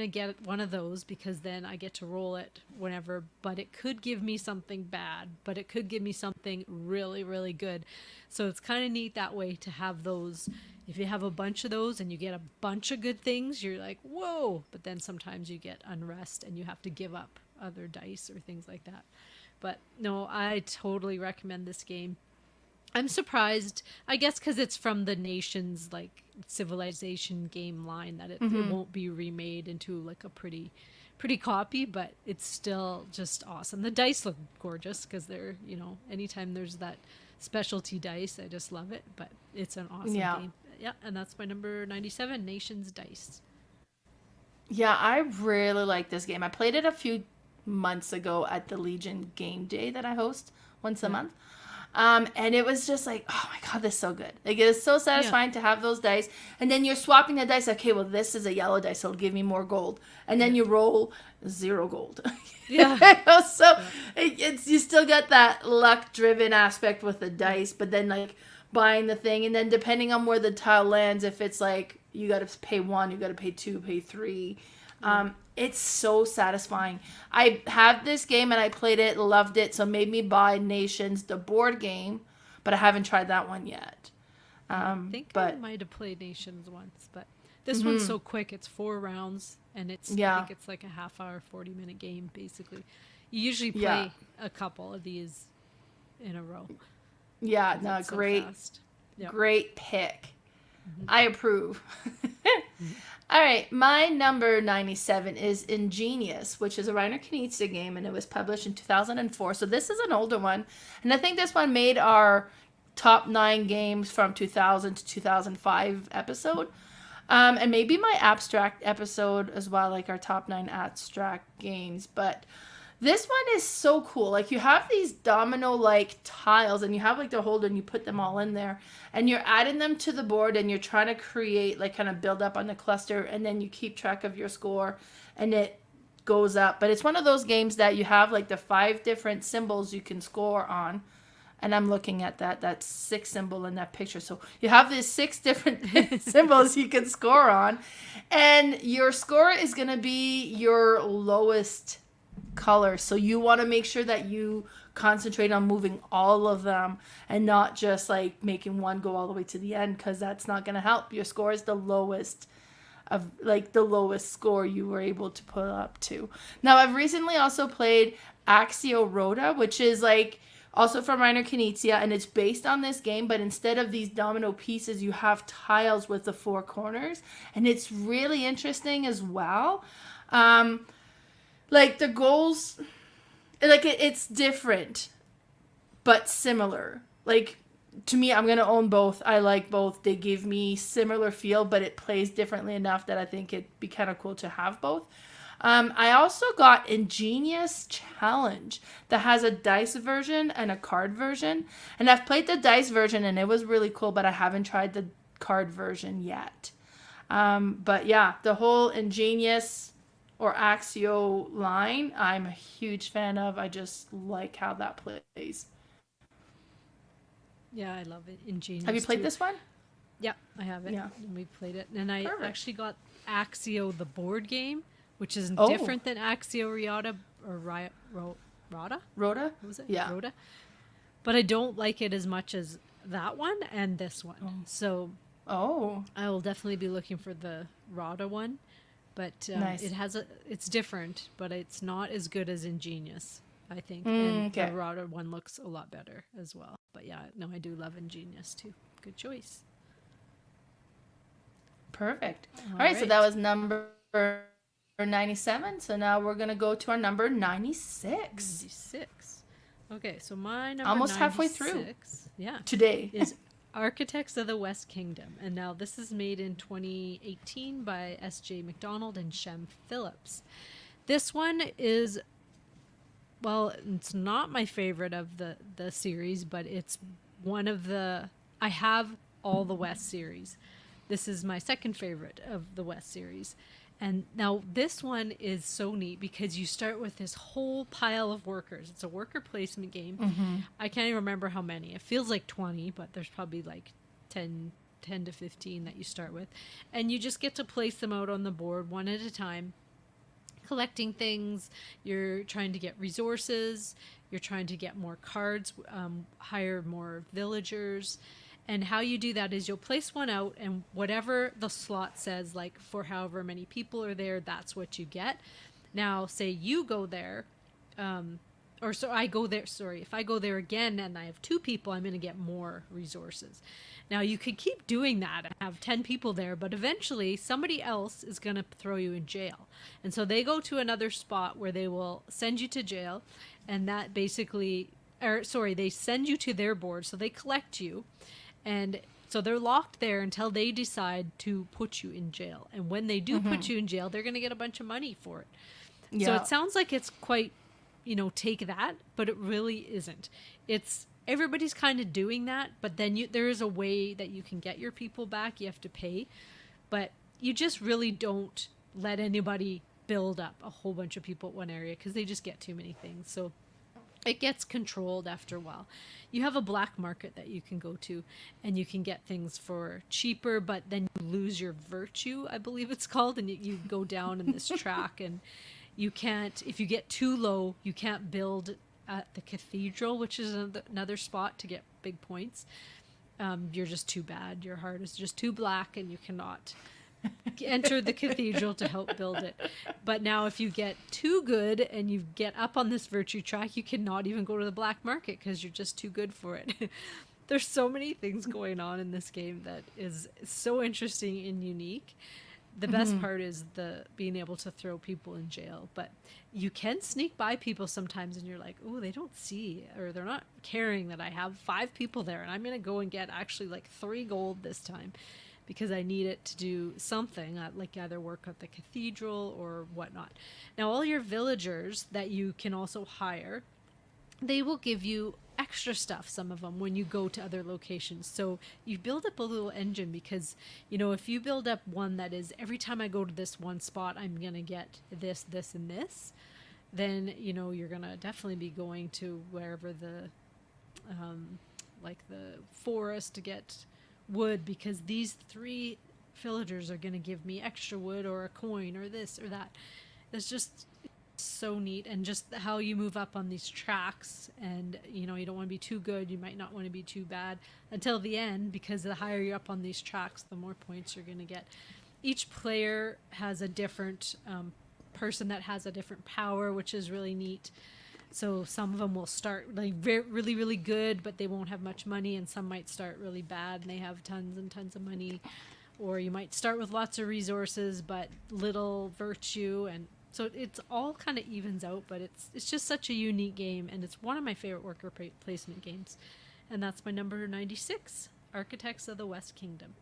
get one of those because then I get to roll it whenever, but it could give me something bad, but it could give me something really, really good." So it's kind of neat that way to have those. If you have a bunch of those and you get a bunch of good things, you're like, whoa, but then sometimes you get unrest and you have to give up other dice or things like that. But no, I totally recommend this game. I'm surprised, I guess, because it's from the nation's like civilization game line, that it won't be remade into like a pretty copy, but it's still just awesome. The dice look gorgeous because they're, anytime there's that specialty dice, I just love it. But it's an awesome game. Yeah, and that's my number 97, Nations Dice. Yeah, I really like this game. I played it a few months ago at the Legion game day that I host once a month. And it was just like, oh my God, this is so good. Like, it is so satisfying to have those dice. And then you're swapping the dice. Okay, well, this is a yellow dice, so it'll give me more gold. And then you roll 0 gold. It's you still got that luck-driven aspect with the dice, but then, like, buying the thing. And then depending on where the tile lands, if it's like you got to pay 1, you got to pay 2, pay 3. It's so satisfying. I have this game and I played it, loved it, so made me buy Nations, the board game, but I haven't tried that one yet. I think I might have played Nations once, but this one's so quick. It's 4 rounds, and it's I think it's like a half-hour, 40-minute game, basically. You usually play a couple of these in a row. Yeah, no, great, great pick. I approve. All right, my number 97 is Ingenious, which is a Reiner Knizia game, and it was published in 2004. So this is an older one, and I think this one made our top 9 games from 2000 to 2005 episode, and maybe my abstract episode as well, like our top 9 abstract games. But this one is so cool. Like, you have these domino-like tiles, and you have, like, the holder, and you put them all in there. And you're adding them to the board, and you're trying to create, like, kind of build up on the cluster, and then you keep track of your score, and it goes up. But it's one of those games that you have, like, the 5 different symbols you can score on. And I'm looking at that 6 symbol in that picture. So you have these 6 different symbols you can score on. And your score is going to be your lowest color. So you want to make sure that you concentrate on moving all of them and not just like making one go all the way to the end, because that's not going to help. Your score is the lowest of like the lowest score you were able to put up to. Now I've recently also played Axio Rhoda, which is like also from Reiner Knizia, and it's based on this game, but instead of these domino pieces, you have tiles with the 4 corners, and it's really interesting as well. Like the goals, like it's different, but similar. Like to me, I'm gonna own both. I like both. They give me similar feel, but it plays differently enough that I think it'd be kind of cool to have both. I also got Ingenious Challenge that has a dice version and a card version. And I've played the dice version and it was really cool, but I haven't tried the card version yet. But yeah, the whole Ingenious or Axio line, I'm a huge fan of. I just like how that plays. Yeah, I love it. Ingenious. Have you played this one? Yeah, I have it. Yeah. And we played it. And I actually got Axio the board game, which is Oh. different than Axio Rhoda or Rhoda? Rhoda? What was it? Yeah. Rhoda. But I don't like it as much as that one and this one. Oh. So I will definitely be looking for the Rhoda one. But Nice. it's different, but it's not as good as Ingenious, I think. Okay. The Rhoda one looks a lot better as well. But yeah, no, I do love Ingenious too. Good choice. Perfect. All right, so that was number 97. So now we're going to go to our number 96. 96. Okay, so my number Almost 96, halfway through. Yeah. Today. Is Architects of the West Kingdom. And now this is made in 2018 by S.J. McDonald and Shem Phillips. This one is, well, it's not my favorite of the series, but it's one of the, I have all the West series. This is my second favorite of the West series. And now this one is so neat because you start with this whole pile of workers. It's a worker placement game. Mm-hmm. I can't even remember how many. It feels like 20, but there's probably like 10 to 15 that you start with. And you just get to place them out on the board one at a time, collecting things. You're trying to get resources. You're trying to get more cards, hire more villagers. And how you do that is you'll place one out, and whatever the slot says, like for however many people are there, that's what you get. Now, say you go there, if I go there again and I have 2 people, I'm going to get more resources. Now, you could keep doing that and have 10 people there, but eventually somebody else is going to throw you in jail. And so they go to another spot where they will send you to jail, and that basically, they send you to their board, so they collect you. And so they're locked there until they decide to put you in jail. And when they do put you in jail, they're going to get a bunch of money for it. Yeah. So it sounds like it's quite, take that, but it really isn't. It's everybody's kind of doing that, but then there is a way that you can get your people back. You have to pay, but you just really don't let anybody build up a whole bunch of people at one area because they just get too many things. So it gets controlled after a while. You have a black market that you can go to, and you can get things for cheaper, but then you lose your virtue, I believe it's called, and you go down in this track, and you can't, if you get too low, you can't build at the cathedral, which is another spot to get big points. You're just too bad. Your heart is just too black, and you cannot enter the cathedral to help build it. But now if you get too good and you get up on this virtue track, you cannot even go to the black market because you're just too good for it. There's so many things going on in this game that is so interesting and unique. The best part is the being able to throw people in jail, but you can sneak by people sometimes and you're like, oh, they don't see, or they're not caring that I have 5 people there and I'm going to go and get actually like 3 gold this time, because I need it to do something, like either work at the cathedral or whatnot. Now, all your villagers that you can also hire, they will give you extra stuff, some of them, when you go to other locations. So you build up a little engine because, if you build up one that is, every time I go to this one spot, I'm going to get this, this, and this, then, you're going to definitely be going to wherever the like the forest to get wood, because these 3 villagers are going to give me extra wood or a coin or this or that. It's just so neat. And just how you move up on these tracks, and you don't want to be too good, you might not want to be too bad until the end, because the higher you're up on these tracks, the more points you're going to get. Each player has a different person that has a different power, which is really neat. So some of them will start like really, really good, but they won't have much money, and some might start really bad and they have tons and tons of money. Or you might start with lots of resources but little virtue, and so it's all kind of evens out. But it's just such a unique game, and it's one of my favorite worker placement games. And that's my number 96, Architects of the West Kingdom.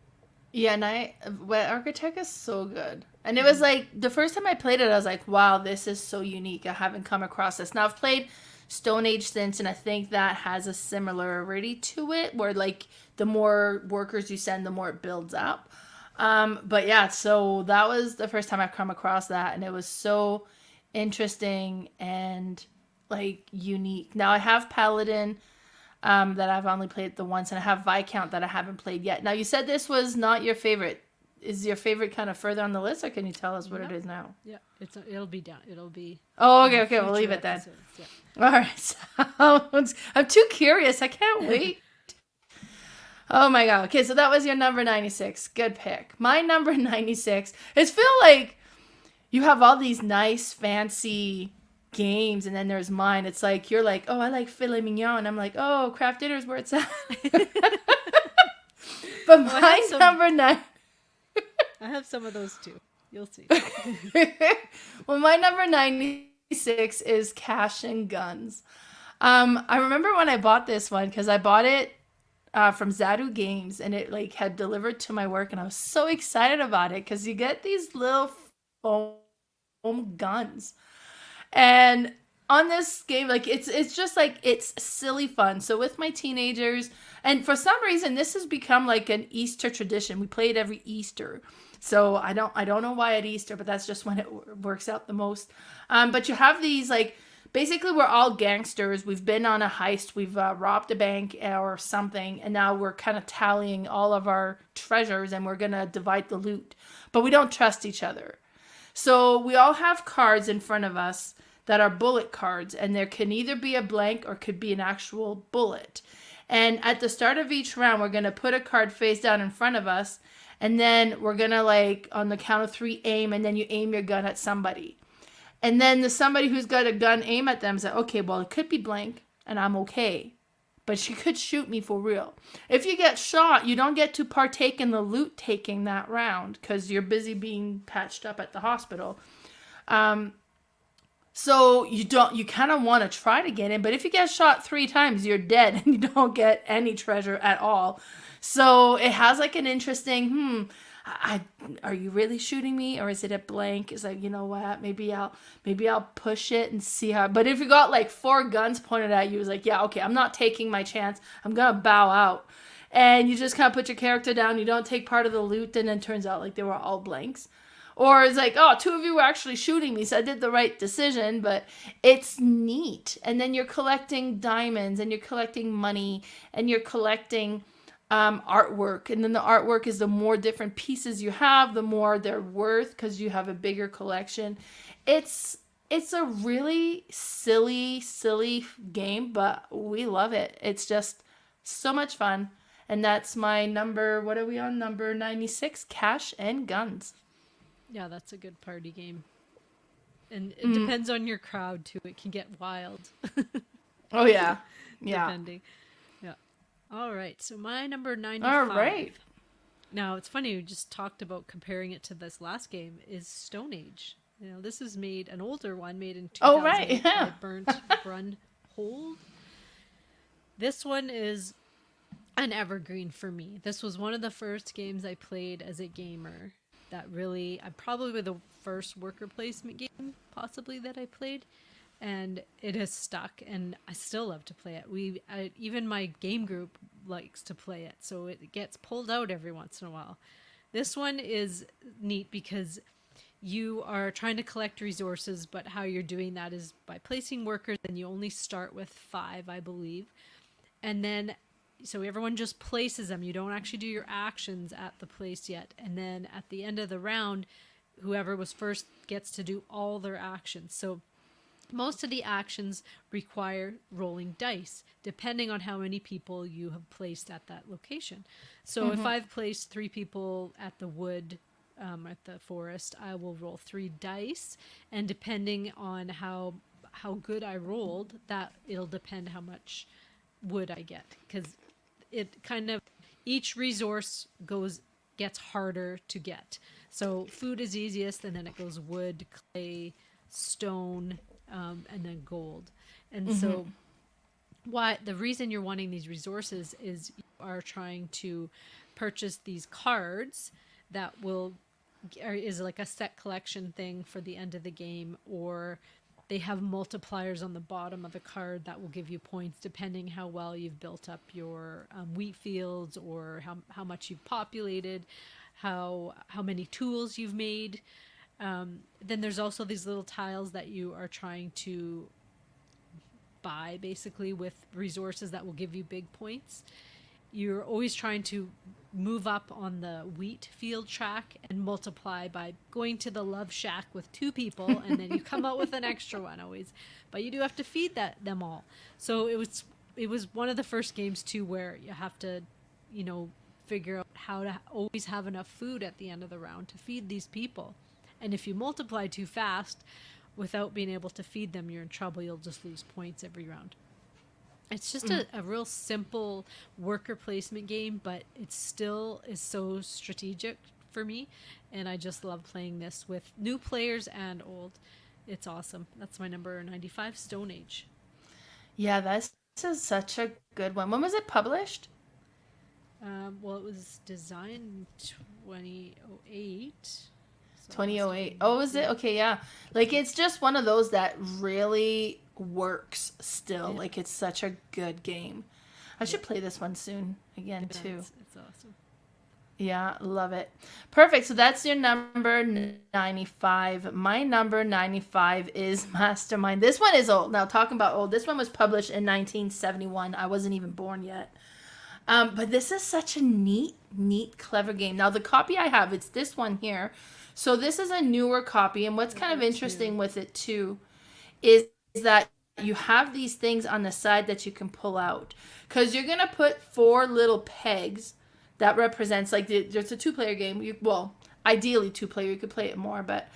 Yeah, and Architect is so good. And it was like, the first time I played it, I was like, wow, this is so unique. I haven't come across this. Now, I've played Stone Age since, and I think that has a similarity to it, where like the more workers you send, the more it builds up. But yeah, so that was the first time I've come across that, and it was so interesting and like unique. Now I have Paladin, that I've only played the once, and I have Viscount that I haven't played yet. Now, you said this was not your favorite. Is your favorite kind of further on the list, or can you tell us what it is now? Yeah, it'll be down. It'll be. Oh, okay, we'll leave it then. Yeah. All right, I'm too curious. I can't wait. Oh my god. Okay, so that was your number 96. Good pick. My number 96. It's feel like you have all these nice, fancy games, and then there's mine. It's like you're like, oh, I like filet mignon, and I'm like, oh, craft dinner's where it's at. But my number 9. I have some of those too. You'll see. Well, my number 96 is Cash and Guns. I remember when I bought this one, because I bought it from Zadu Games, and it like had delivered to my work, and I was so excited about it because you get these little foam guns. And on this game, like it's just like, it's silly fun. So with my teenagers, and for some reason this has become like an Easter tradition. We play it every Easter. So I don't know why at Easter, but that's just when it works out the most. But you have these, like, basically we're all gangsters. We've been on a heist. We've robbed a bank or something, and now we're kind of tallying all of our treasures, and we're going to divide the loot. But we don't trust each other. So we all have cards in front of us that are bullet cards, and there can either be a blank or could be an actual bullet. And at the start of each round, we're going to put a card face down in front of us, and then we're going to, like, on the count of 3, aim, and then you aim your gun at somebody. And then the somebody who's got a gun aim at them says, okay, well, it could be blank, and I'm okay, but she could shoot me for real. If you get shot, you don't get to partake in the loot taking that round because you're busy being patched up at the hospital. So you kind of want to try to get in, but if you get shot 3 times, you're dead and you don't get any treasure at all. So it has like an interesting, are you really shooting me, or is it a blank? It's like, you know what, maybe I'll push it and see how. But if you got like 4 guns pointed at you, it's like, yeah, okay, I'm not taking my chance. I'm gonna bow out. And you just kind of put your character down. You don't take part of the loot, and then it turns out like they were all blanks. Or it's like, oh, 2 of you were actually shooting me, so I did the right decision. But it's neat. And then you're collecting diamonds, and you're collecting money, and you're collecting artwork. And then the artwork is, the more different pieces you have, the more they're worth because you have a bigger collection. It's a really silly game, but we love it. It's just so much fun. And that's my number, what are we on? Number 96, Cash and Guns. Yeah, that's a good party game. And it depends on your crowd, too. It can get wild. Oh, yeah. Yeah. Depending. Yeah. All right. So my number 95. All right. Now, it's funny, we just talked about comparing it to this last game, is Stone Age. You know, this is an older one made in 2008 oh, right. Yeah. by Brun Hold. This one is an evergreen for me. This was one of the first games I played as a gamer. That really, probably the first worker placement game possibly that I played, and it has stuck, and I still love to play it. Even my game group likes to play it, so it gets pulled out every once in a while. This one is neat because you are trying to collect resources, but how you're doing that is by placing workers, and you only start with 5, I believe. And then, so everyone just places them. You don't actually do your actions at the place yet. And then at the end of the round, whoever was first gets to do all their actions. So most of the actions require rolling dice, depending on how many people you have placed at that location. So if I've placed 3 people at the wood, at the forest, I will roll 3 dice. And depending on how good I rolled, that it'll depend how much wood I get. Because it kind of, each resource gets harder to get. So food is easiest, and then it goes wood, clay, stone, and then gold. And so the reason you're wanting these resources is you are trying to purchase these cards that is like a set collection thing for the end of the game, or they have multipliers on the bottom of the card that will give you points depending how well you've built up your wheat fields, or how much you've populated, how many tools you've made. Then there's also these little tiles that you are trying to buy, basically, with resources that will give you big points. You're always trying to move up on the wheat field track and multiply by going to the love shack with 2 people, and then you come out with an extra one always. But you do have to feed them all. So it was one of the first games too where you have to, figure out how to always have enough food at the end of the round to feed these people. And if you multiply too fast without being able to feed them, you're in trouble. You'll just lose points every round. It's just a real simple worker placement game, but it still is so strategic for me. And I just love playing this with new players and old. It's awesome. That's my number 95, Stone Age. Yeah, this is such a good one. When was it published? Well, it was designed in 2008. 2008. Oh, is it? Okay, yeah. Like, it's just one of those that really works still. Yeah. Like, it's such a good game. I should play this one soon again, too. It's awesome. Yeah, love it. Perfect. So that's your number 95. My number 95 is Mastermind. This one is old. Now, talking about old, this one was published in 1971. I wasn't even born yet. But this is such a neat, clever game. Now, the copy I have, it's this one here. So this is a newer copy. And what's kind of interesting with it, too, is that you have these things on the side that you can pull out. Because you're going to put 4 little pegs that represents, like, there's a 2-player game. Ideally 2-player. You could play it more. But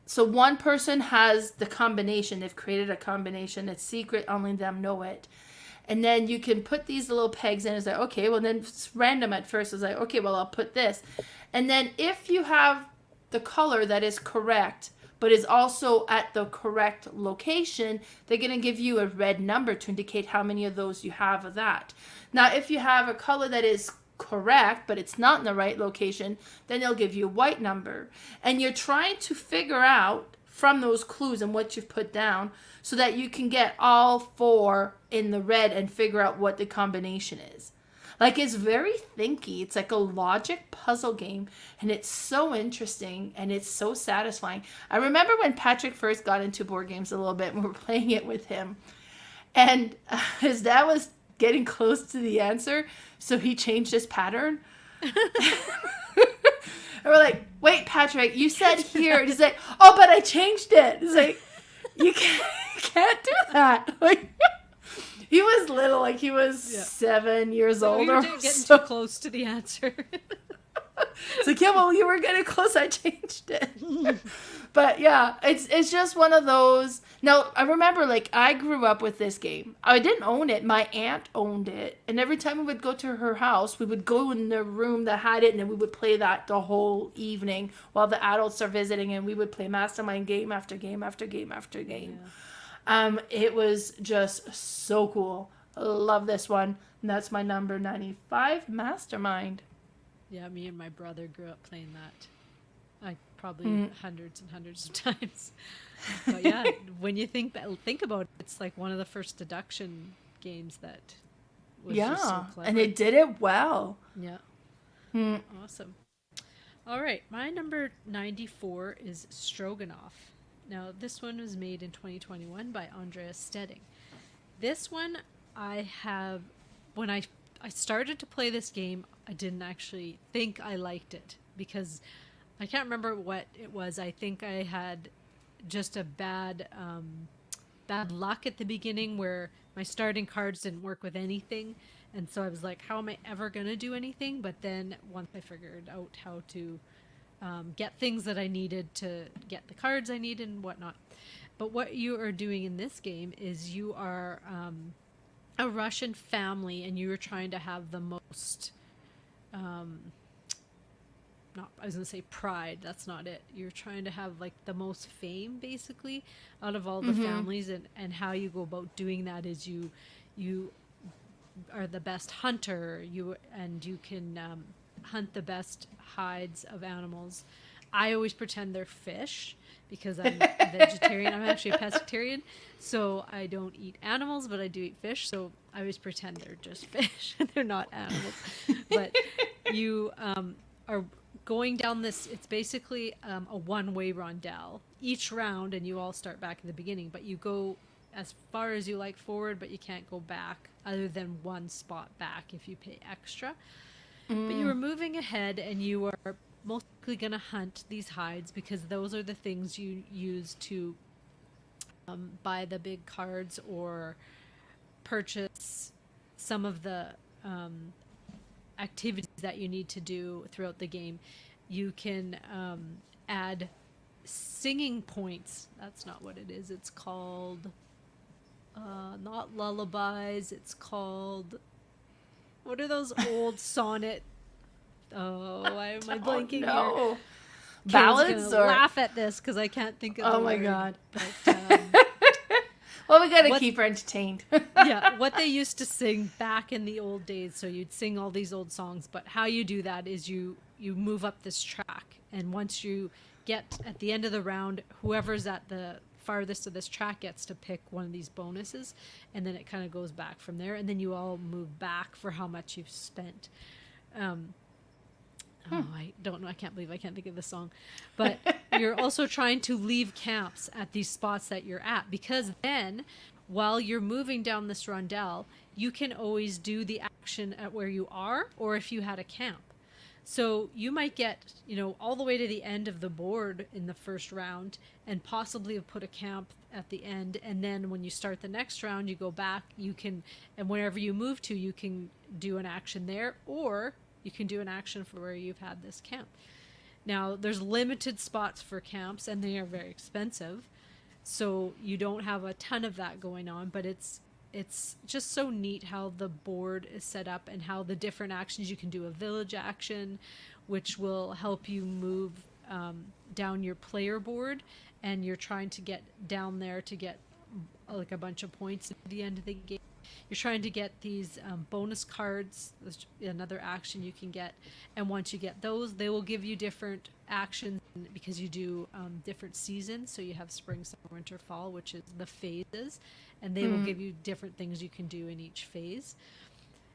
so one person has the combination. They've created a combination. It's secret. Only them know it. And then you can put these little pegs in. It's like, okay, well, then it's random at first. It's like, okay, well, I'll put this. And then if you have the color that is correct, but is also at the correct location, they're going to give you a red number to indicate how many of those you have of that. Now, if you have a color that is correct, but it's not in the right location, then they'll give you a white number. And you're trying to figure out from those clues and what you've put down so that you can get all 4 in the red and figure out what the combination is. Like, it's very thinky. It's like a logic puzzle game, and it's so interesting, and it's so satisfying. I remember when Patrick first got into board games a little bit, and we were playing it with him, and his dad was getting close to the answer, so he changed his pattern. And we're like, wait, Patrick, you said here. And he's like, oh, but I changed it. It's like, you can't do that. Like, he was little, like he was 7 years old. You were getting too close to the answer. It's like, yeah, well, you were getting close. I changed it. But yeah, it's just one of those. Now, I remember, like, I grew up with this game. I didn't own it. My aunt owned it. And every time we would go to her house, we would go in the room that had it, and then we would play that the whole evening while the adults are visiting, and we would play Mastermind game after game after game after game. Yeah. It was just so cool. I love this one. And that's my number 95, Mastermind. Yeah, me and my brother grew up playing that. Probably hundreds and hundreds of times. But yeah, when you think about it, it's like one of the first deduction games that was just so clever. And it did it well. Yeah. Awesome. All right, my number 94 is Stroganov. Now, this one was made in 2021 by Andreas Stedding. This one when I started to play this game, I didn't actually think I liked it because I can't remember what it was. I think I had just a bad luck at the beginning where my starting cards didn't work with anything. And so I was like, how am I ever going to do anything? But then once I figured out how to get things that I needed to get the cards I needed and whatnot. But what you are doing in this game is you are a Russian family and you are trying to have the most, I was going to say pride. That's not it. You're trying to have like the most fame basically out of all the families, and how you go about doing that is you are the best hunter, you can hunt the best hides of animals. I always pretend they're fish because I'm a vegetarian. I'm actually a pescatarian, so I don't eat animals, but I do eat fish. So I always pretend they're just fish and they're not animals. But you are going down this. It's basically a one-way rondel each round, and you all start back at the beginning. But you go as far as you like forward, but you can't go back other than one spot back if you pay extra. But you are moving ahead, and you are mostly going to hunt these hides because those are the things you use to buy the big cards or purchase some of the activities that you need to do throughout the game. You can add singing points. That's not what it is. It's called not lullabies. It's called, what are those old sonnet? Oh, why am I blanking here? Ballads or laugh at this because I can't think of. Oh the my word. god! But, well, we gotta keep her entertained. Yeah, what they used to sing back in the old days. So you'd sing all these old songs, but how you do that is you move up this track, and once you get at the end of the round, whoever's at the farthest of this track gets to pick one of these bonuses, and then it kind of goes back from there, and then you all move back for how much you've spent. Oh, I don't know. I can't believe I can't think of the song. But you're also trying to leave camps at these spots that you're at, because then while you're moving down this rondel, you can always do the action at where you are, or if you had a camp. So you might get, all the way to the end of the board in the first round and possibly have put a camp at the end. And then when you start the next round, you go back, and wherever you move to, you can do an action there, or you can do an action for where you've had this camp. Now, there's limited spots for camps, and they are very expensive. So you don't have a ton of that going on, but it's just so neat how the board is set up and how the different actions you can do. A village action, which will help you move down your player board, and you're trying to get down there to get like a bunch of points at the end of the game. You're trying to get these bonus cards. There's another action you can get, and once you get those, they will give you different actions because you do different seasons. So you have spring, summer, winter, fall, which is the phases, and they will give you different things you can do in each phase.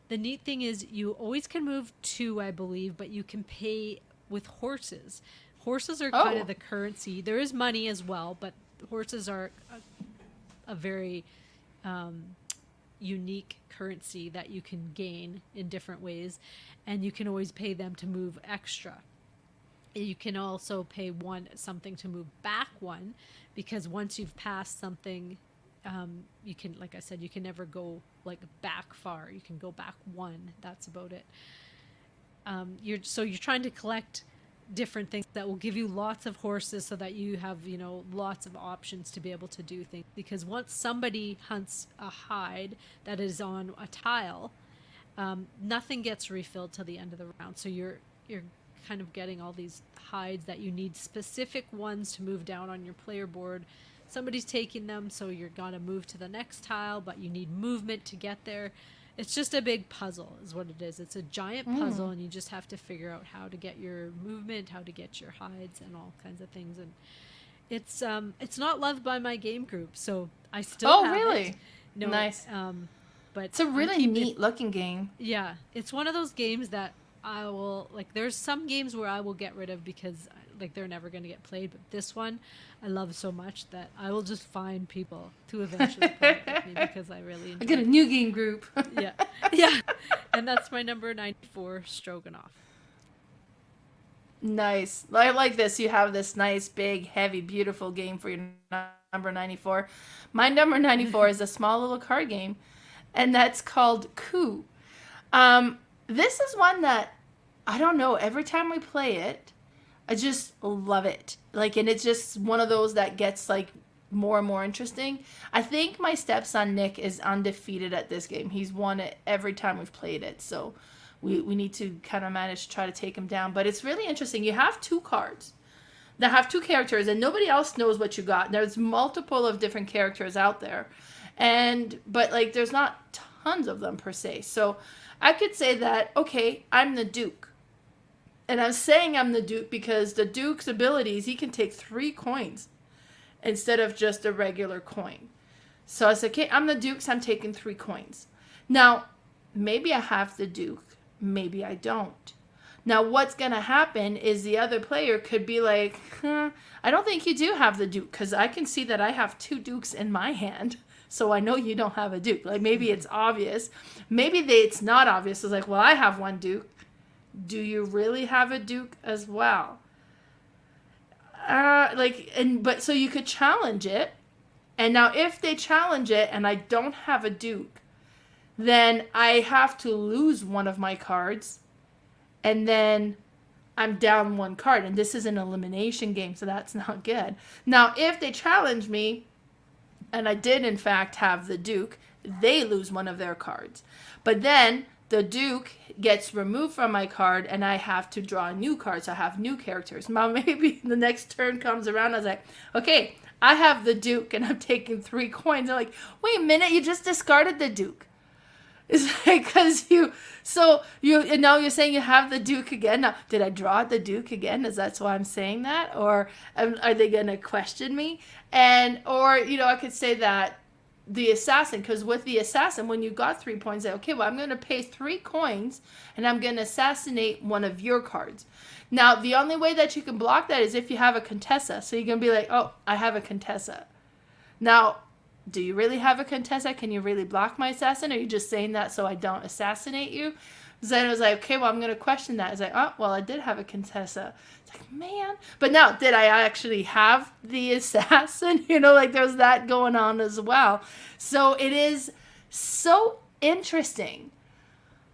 The neat thing is you always can move 2, I believe, but you can pay with horses. Horses are kind of the currency. There is money as well, but horses are a very unique currency that you can gain in different ways, and you can always pay them to move extra. You can also pay something to move back 1, because once you've passed something, you can, like I said, you can never go like back far. You can go back 1. That's about it. You're trying to collect different things that will give you lots of horses so that you have, lots of options to be able to do things. Because once somebody hunts a hide that is on a tile, nothing gets refilled till the end of the round. So you're kind of getting all these hides that you need specific ones to move down on your player board. Somebody's taking them, so you're gonna move to the next tile, but you need movement to get there. It's just a big puzzle is what it is. It's a giant puzzle, and you just have to figure out how to get your movement, how to get your hides, and all kinds of things. And it's not loved by my game group, so I still have really? it. No, nice. But it's a really neat looking game. Yeah, it's one of those games that I will, like, there's some games where I will get rid of because, like they're never going to get played. But this one, I love so much that I will just find people to eventually play it with me because I really enjoy I get a new game group. yeah. And that's my number 94, Stroganov. Nice. I like this. You have this nice, big, heavy, beautiful game for your number 94. My number 94 is a small little card game, and that's called Coup. This is one that, I don't know, every time we play it, I just love it. Like, and it's just one of those that gets, like, more and more interesting. I think my stepson, Nick, is undefeated at this game. He's won it every time we've played it, so we need to kind of manage to try to take him down. But it's really interesting. You have 2 cards that have 2 characters, and nobody else knows what you got. There's multiple of different characters out there. But, like, there's not tons of them, per se. So I could say that, okay, I'm the Duke. And I'm saying I'm the Duke because the Duke's abilities, he can take 3 coins instead of just a regular coin. So I said, okay, I'm the Duke, so I'm taking 3 coins. Now, maybe I have the Duke. Maybe I don't. Now, what's going to happen is the other player could be like, I don't think you do have the Duke because I can see that I have 2 Dukes in my hand. So I know you don't have a Duke. Like, maybe it's obvious. Maybe it's not obvious. It's like, well, I have 1 Duke. Do you really have a Duke as well? But so you could challenge it. And now if they challenge it and I don't have a Duke, then I have to lose one of my cards. And then I'm down 1 card. And this is an elimination game, so that's not good. Now, if they challenge me, and I did in fact have the Duke, they lose one of their cards. But then the Duke gets removed from my card, and I have to draw a new card, so I have new characters. Now, maybe the next turn comes around, I was like, okay, I have the Duke, and I'm taking 3 coins. They're like, wait a minute, you just discarded the Duke. It's like, because and now you're saying you have the Duke again. Now, did I draw the Duke again? Is that why I'm saying that? Or are they going to question me? Or I could say that the assassin, because with the assassin, when you got 3 points, okay, well, I'm going to pay 3 coins and I'm going to assassinate one of your cards. Now, the only way that you can block that is if you have a Contessa. So you're going to be like, oh, I have a Contessa. Now, do you really have a Contessa? Can you really block my assassin? Or are you just saying that so I don't assassinate you? So then I was like, okay, well, I'm going to question that. It's like, oh, well, I did have a Contessa. It's like, man. But now, did I actually have the assassin? There's that going on as well. So it is so interesting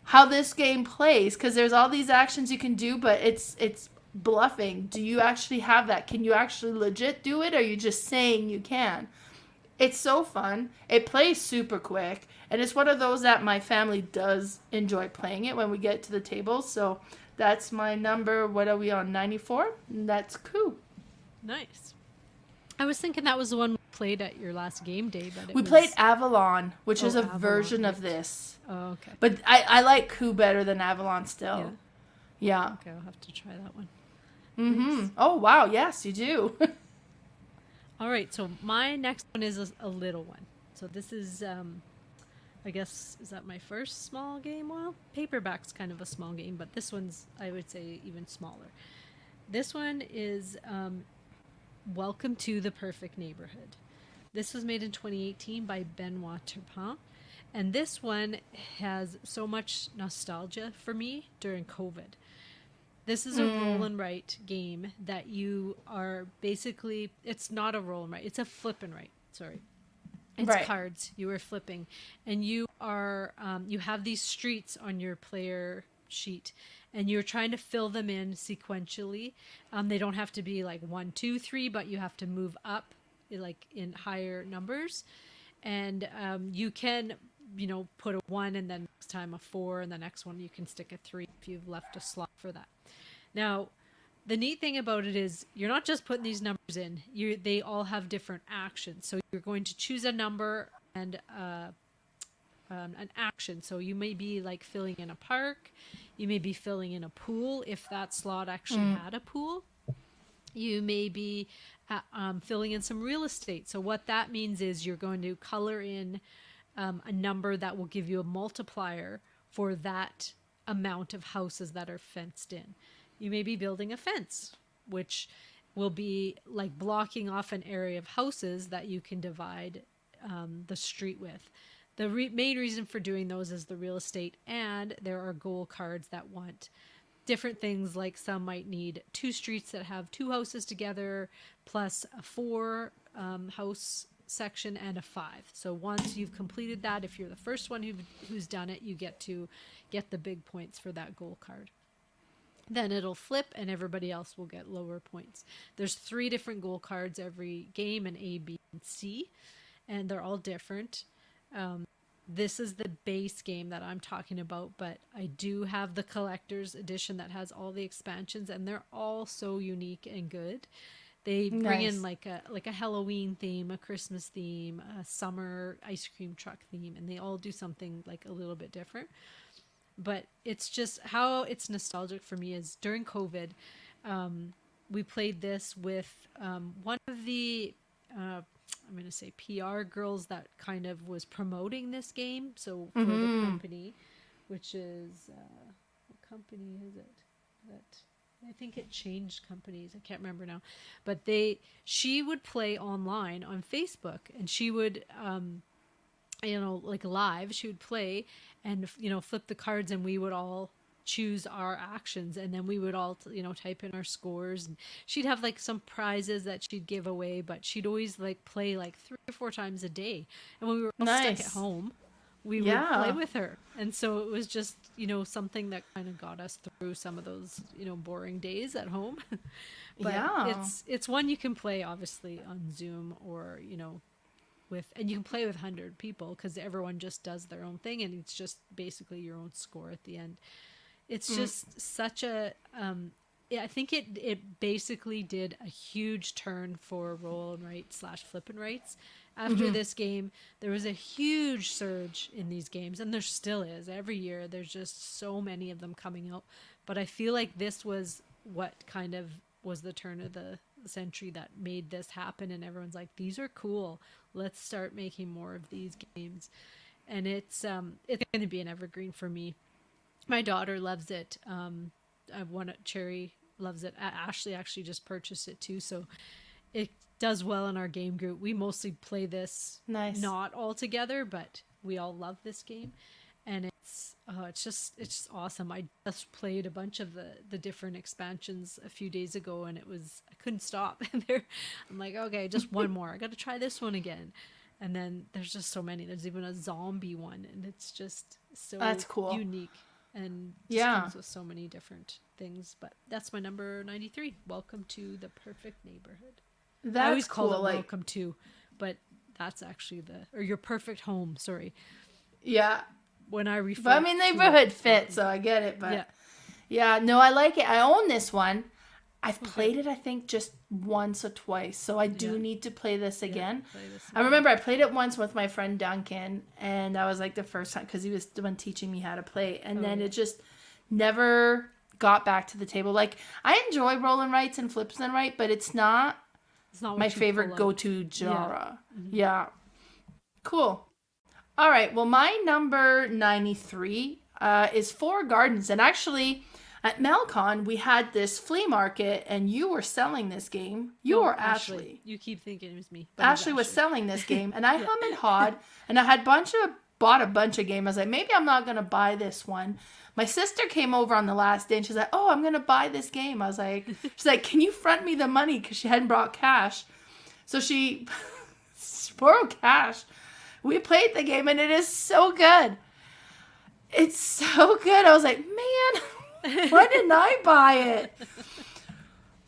how this game plays, because there's all these actions you can do, but it's bluffing. Do you actually have that? Can you actually legit do it? Or are you just saying you can? It's so fun. It plays super quick. And it's one of those that my family does enjoy playing it when we get to the table. So that's my number. What are we on? 94? And that's Coup. Nice. I was thinking that was the one we played at your last game day. But we played Avalon, which is a version of this. Oh, okay. But I like Coup better than Avalon still. Yeah. Okay, I'll have to try that one. Mm-hmm. Nice. Oh, wow. Yes, you do. All right, so my next one is a little one. So this is, I guess, is that my first small game? Well, Paperback's kind of a small game, but this one's, I would say, even smaller. This one is Welcome to the Perfect Neighborhood. This was made in 2018 by Benoit Turpin, and this one has so much nostalgia for me during COVID. This is a roll and write game that you are basically, it's not a roll and write, it's a flip and write, sorry. It's right. Cards you are flipping, and you are, you have these streets on your player sheet, and you're trying to fill them in sequentially. They don't have to be like 1, 2, 3, but you have to move up like in higher numbers. And you can, put a 1 and then next time a 4, and the next one you can stick a 3 if you've left a slot for that. Now, the neat thing about it is you're not just putting these numbers in. They all have different actions. So you're going to choose a number and an action. So you may be like filling in a park. You may be filling in a pool if that slot actually had a pool. You may be filling in some real estate. So what that means is you're going to color in a number that will give you a multiplier for that amount of houses that are fenced in. You may be building a fence. which will be like blocking off an area of houses that you can divide the street with. The main reason for doing those is the real estate, and there are goal cards that want different things, like some might need 2 streets that have 2 houses together, plus a 4 house section and a 5. So once you've completed that, if you're the first one who's done it, you get to get the big points for that goal card. Then it'll flip and everybody else will get lower points. There's 3 different goal cards every game, an A, B, and C, and they're all different. This is the base game that I'm talking about, but I do have the collector's edition that has all the expansions, and they're all so unique and good. They bring in like a Halloween theme, a Christmas theme, a summer ice cream truck theme, and they all do something like a little bit different. But it's just how it's nostalgic for me is during COVID, we played this with one of the I'm going to say PR girls that kind of was promoting this game. So for the company, which is, what company is it? That I think it changed companies. I can't remember now, but she would play online on Facebook, and she would, like live, she would play and, flip the cards, and we would all choose our actions, and then we would all type in our scores, and she'd have like some prizes that she'd give away, but she'd always like play like 3 or 4 times a day, and when we were all stuck at home, we would play with her. And so it was just something that kind of got us through some of those boring days at home. But it's one you can play obviously on Zoom, or and you can play with 100 people because everyone just does their own thing, and it's just basically your own score at the end. It's just such a, I think it basically did a huge turn for roll and write / flip and writes. After this game, there was a huge surge in these games, and there still is. Every year, there's just so many of them coming out. But I feel like this was what kind of was the turn of the century that made this happen, and everyone's like, these are cool. Let's start making more of these games. And it's going to be an evergreen for me. My daughter loves it. Cherry loves it. Ashley actually just purchased it too, so it does well in our game group. We mostly play this not all together, but we all love this game, and it's just awesome. I just played a bunch of the different expansions a few days ago, and I couldn't stop. I'm like, okay, just one more. I got to try this one again. And then there's just so many. There's even a zombie one, and it's just so that's cool. Unique. And just comes with so many different things. But that's my number 93. Welcome to the perfect neighborhood. I always call it welcome to, but that's actually or your perfect home. Sorry. Yeah. When I refer. But I mean, neighborhood fits, so I get it. But no, I like it. I own this one. I've played it, I think, just once or twice. So I do need to play this again. I remember I played it once with my friend Duncan, and that was like the first time because he was the one teaching me how to play. And then it just never got back to the table. Like, I enjoy roll and writes and flips and write, but it's not my favorite go-to genre. Yeah. Cool. All right. Well, my number 93 is 4 Gardens. And actually, at Melcon, we had this flea market, and you were selling this game. You or Ashley. You keep thinking it was me. Ashley was selling this game, and I hum and hawed, and I had bought a bunch of games. I was like, maybe I'm not going to buy this one. My sister came over on the last day, and she's like, oh, I'm going to buy this game. I was like, she's like, can you front me the money? Because she hadn't brought cash. So she borrowed cash. We played the game, and it is so good. It's so good. I was like, man, why didn't I buy it?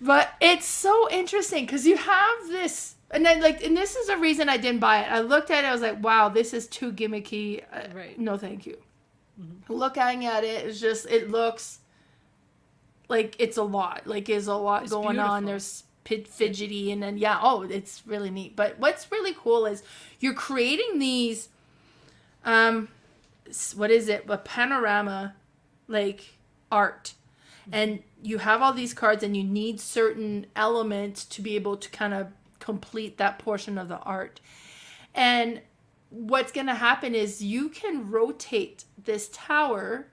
But it's so interesting because you have this, and this is a reason I didn't buy it. I looked at it, I was like, wow, this is too gimmicky. Right. No, thank you. Looking at it, it's just, it looks like it's a lot. Like, there's a lot going on. There's fidgety, and then, it's really neat. But what's really cool is you're creating these, what is it? A panorama, like, art. And you have all these cards, and you need certain elements to be able to kind of complete that portion of the art. And what's going to happen is you can rotate this tower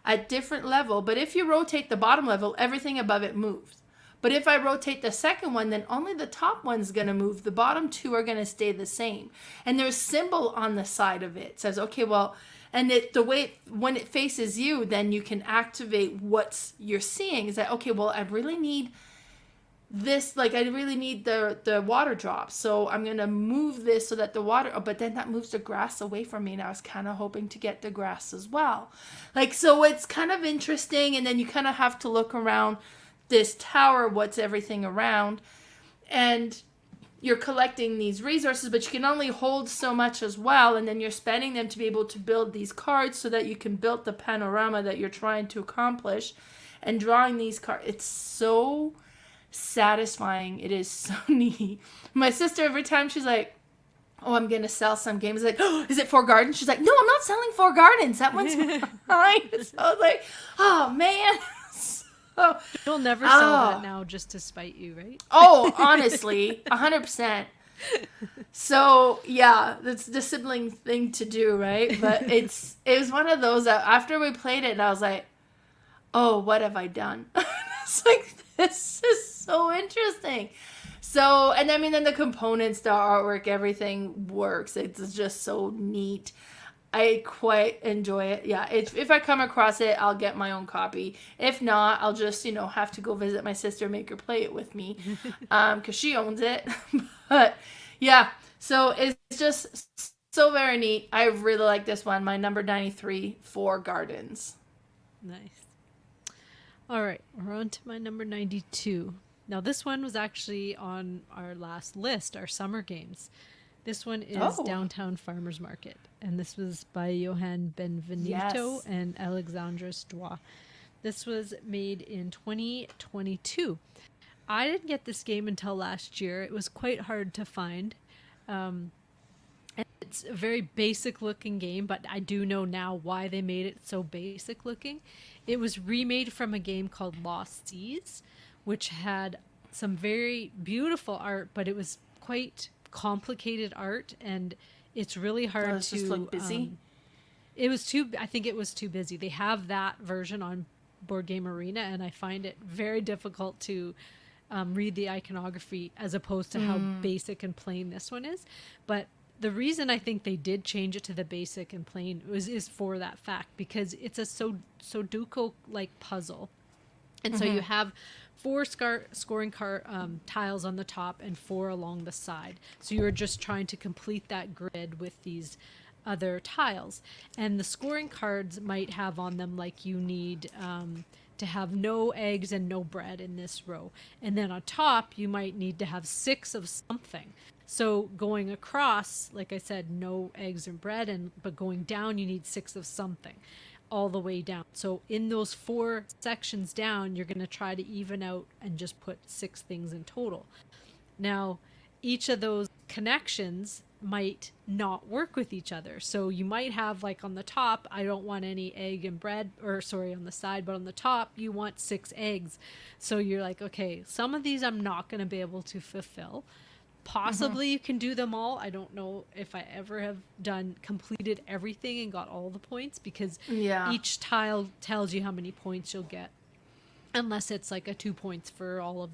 at different level, but if you rotate the bottom level, everything above it moves. But if I rotate the second one, then only the top one's going to move. The bottom two are going to stay the same. And there's a symbol on the side of it. It says, okay, well, and the way, when it faces you, then you can activate what you're seeing. Is that, okay, well, I really need this, like I really need the water drops, so I'm gonna move this so that the water, but then that moves the grass away from me, and I was kind of hoping to get the grass as well. Like, so it's kind of interesting, and then you kind of have to look around this tower, what's everything around, and you're collecting these resources, but you can only hold so much as well, and then you're spending them to be able to build these cards so that you can build the panorama that you're trying to accomplish, and drawing these cards. It's so satisfying. It is so neat. My sister, every time she's like, oh, I'm gonna sell some games, like, oh, is it Four Gardens? She's like, no, I'm not selling Four Gardens, that one's mine. So I was like, oh man. So, you'll never sell that now just to spite you, right? Oh, honestly, 100%. So yeah, that's the sibling thing to do, right? But it was one of those that after we played it, and I was like, oh, what have I done? It's like, this is so interesting. So, and I mean, then the components, the artwork, everything works. It's just so neat. I quite enjoy it. Yeah, if I come across it, I'll get my own copy. If not, I'll just, have to go visit my sister, make her play it with me, because she owns it. But yeah, so it's just so very neat. I really like this one. My number 93, Four Gardens. Nice. All right, we're on to my number 92. Now, this one was actually on our last list, our summer games. This one is Downtown Farmers Market, and this was by Johan Benvenuto and Alexandre Stois. This was made in 2022. I didn't get this game until last year. It was quite hard to find. And it's a very basic looking game, but I do know now why they made it so basic looking. It was remade from a game called Lost Seas, which had some very beautiful art, but it was quite complicated art, and it's really hard to... just look busy? I think it was too busy. They have that version on Board Game Arena, and I find it very difficult to read the iconography as opposed to how basic and plain this one is. But the reason I think they did change it to the basic and plain is for that fact, because it's a Sudoku-like puzzle. And so you have 4 scoring tiles on the top and 4 along the side. So you're just trying to complete that grid with these other tiles. And the scoring cards might have on them, like, you need to have no eggs and no bread in this row. And then on top, you might need to have 6 of something. So going across, like I said, no eggs and bread, but going down, you need 6 of something all the way down. So in those 4 sections down, you're going to try to even out and just put 6 things in total. Now, each of those connections might not work with each other. So you might have, like, on the top, I don't want any egg and bread, on the side, but on the top, you want 6 eggs. So you're like, okay, some of these I'm not going to be able to fulfill. Possibly you can do them all. I don't know if I ever have completed everything and got all the points, because each tile tells you how many points you'll get, unless it's like a 2 points for all of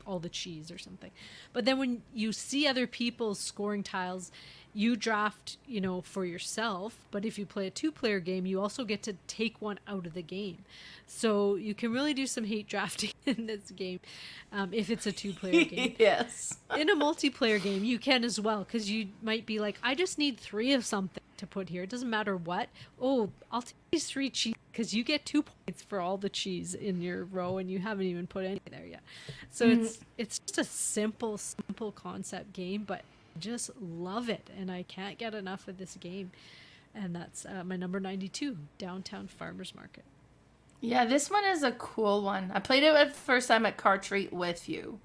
all the cheese or something. But then when you see other people's scoring tiles, you draft, for yourself. But if you play a 2-player game, you also get to take one out of the game. So you can really do some hate drafting in this game if it's a 2-player game. Yes. In a multiplayer game, you can as well, because you might be like, I just need 3 of something to put here. It doesn't matter what. Oh, I'll take these 3 cheese, because you get 2 points for all the cheese in your row, and you haven't even put any there yet. So it's just a simple concept game, but just love it, and I can't get enough of this game. And that's my number 92, Downtown Farmers Market. Yeah, this one is a cool one. I played it the first time at Car Treat with you.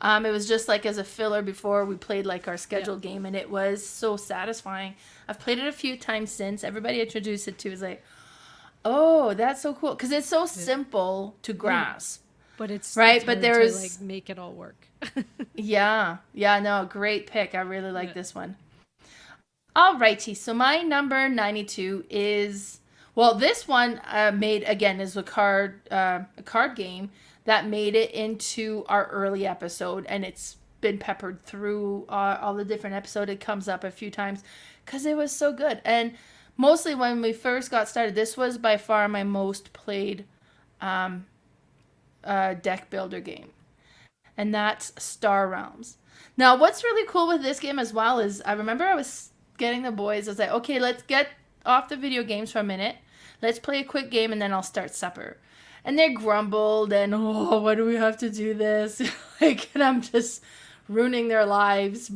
It was just like as a filler before we played like our scheduled game, and it was so satisfying. I've played it a few times since. Everybody introduced it to is like, oh, that's so cool, because it's so simple to grasp. But it's right, it's but hard there's to make it all work. yeah, no, great pick. I really like this one. Alrighty, so my number 92 is Well, this one made, again, is a card game that made it into our early episode, and it's been peppered through all the different episodes. It comes up a few times because it was so good. And mostly when we first got started, this was by far my most played deck builder game. And that's Star Realms. Now, what's really cool with this game as well is I remember I was getting the boys. I was like, okay, let's get off the video games for a minute. Let's play a quick game and then I'll start supper. And they grumbled and, oh, why do we have to do this? Like, and I'm just ruining their lives.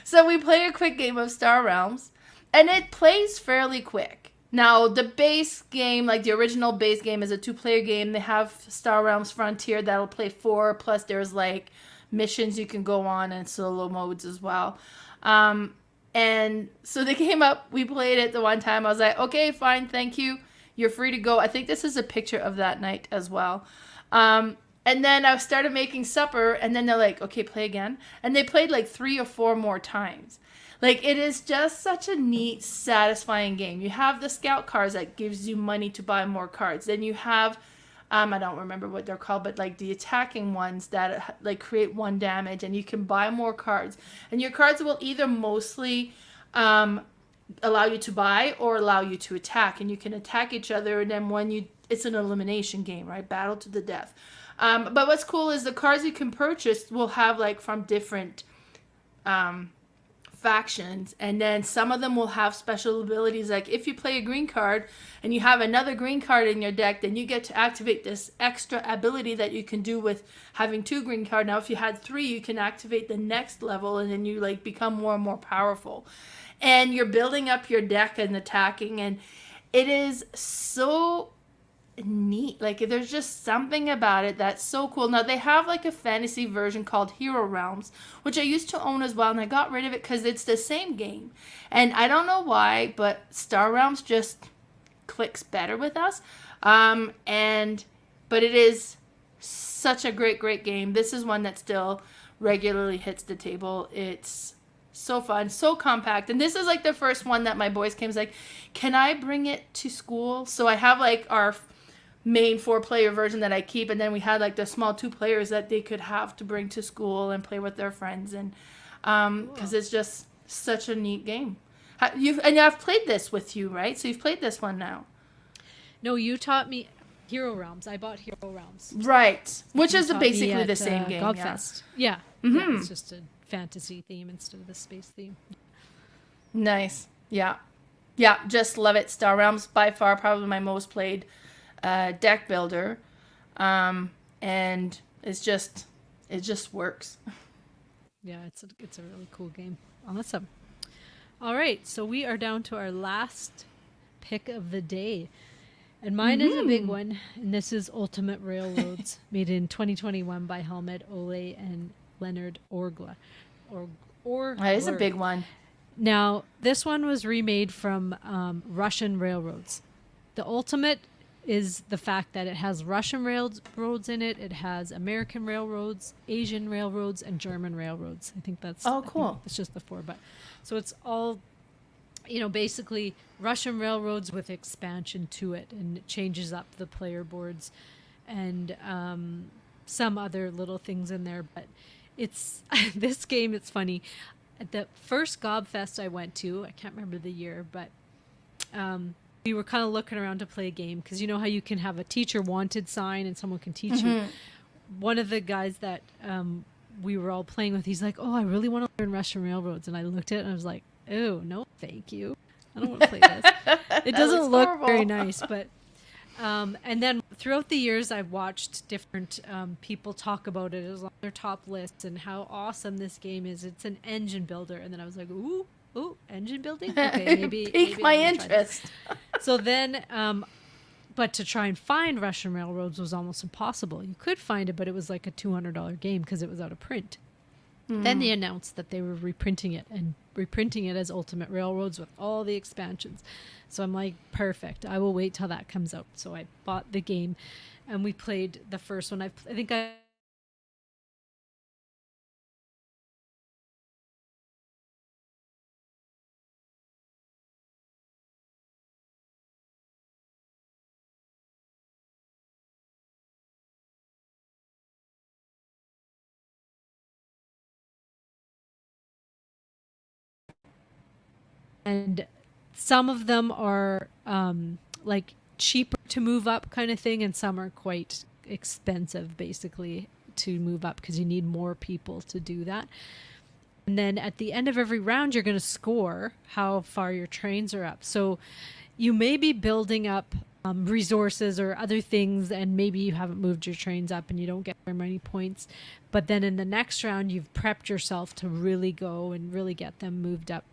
So we play a quick game of Star Realms and it plays fairly quick. Now, the base game, like the original base game, is a 2-player game. They have Star Realms Frontier that'll play 4, plus there's like missions you can go on and solo modes as well. And so they came up, we played it the one time. I was like, okay, fine, thank you. You're free to go. I think this is a picture of that night as well. And then I started making supper, and then they're like, okay, play again. And they played like 3 or 4 more times. Like, it is just such a neat, satisfying game. You have the scout cards that gives you money to buy more cards. Then you have, I don't remember what they're called, but like the attacking ones that like create 1 damage, and you can buy more cards. And your cards will either mostly allow you to buy or allow you to attack. And you can attack each other, and then it's an elimination game, right? Battle to the death. But what's cool is the cards you can purchase will have like from different factions, and then some of them will have special abilities. Like if you play a green card and you have another green card in your deck, then you get to activate this extra ability that you can do with having 2 green cards. Now if you had 3, you can activate the next level, and then you like become more and more powerful, and you're building up your deck and attacking, and it is so neat. Like there's just something about it that's so cool. Now they have like a fantasy version called Hero Realms, which I used to own as well, and I got rid of it because it's the same game, and I don't know why, but Star Realms just clicks better with us. But it is such a great game. This is one that still regularly hits the table. It's so fun, so compact, and this is like the first one that my boys came, was like, can I bring it to school? So I have like our main 4-player version that I keep, and then we had like the small 2 players that they could have to bring to school and play with their friends, and because it's just such a neat game. I've played this with you, right? So you've played this one now. No, you taught me Hero Realms. I bought Hero Realms, right? Which is basically the same game. Godfest. Yeah. Yeah, it's just a fantasy theme instead of the space theme. Nice. Yeah, just love it. Star Realms, by far probably my most played deck builder, and it just works. Yeah, it's a really cool game. Awesome. All right, so we are down to our last pick of the day, and mine is a big one, and this is Ultimate Railroads, made in 2021 by Helmut Ole and Leonard Orgla. That is a big one. Now, this one was remade from Russian railroads. The Ultimate is the fact that it has Russian railroads in it. It has American railroads, Asian railroads, and German railroads. I think that's cool. It's just the 4, but so it's all, basically Russian railroads with expansion to it, and it changes up the player boards and some other little things in there. But it's this game. It's funny. At the first Gobfest I went to, I can't remember the year, but we were kind of looking around to play a game, because you know how you can have a teacher wanted sign and someone can teach you. One of the guys that we were all playing with, he's like, oh, I really want to learn Russian railroads. And I looked at it and I was like, oh, no, thank you. I don't want to play this. It doesn't look very nice. But and then throughout the years, I've watched different people talk about it as on their top lists and how awesome this game is. It's an engine builder. And then I was like, ooh, engine building? Okay, maybe piqued my interest. So then, but to try and find Russian railroads was almost impossible. You could find it, but it was like a $200 game because it was out of print. Then they announced that they were reprinting it as Ultimate Railroads with all the expansions. So I'm like, perfect. I will wait till that comes out. So I bought the game, and we played the first one. I think I And some of them are like cheaper to move up kind of thing, and some are quite expensive basically to move up because you need more people to do that. And then at the end of every round, you're going to score how far your trains are up. So you may be building up resources or other things, and maybe you haven't moved your trains up and you don't get very many points. But then in the next round, you've prepped yourself to really go and really get them moved up.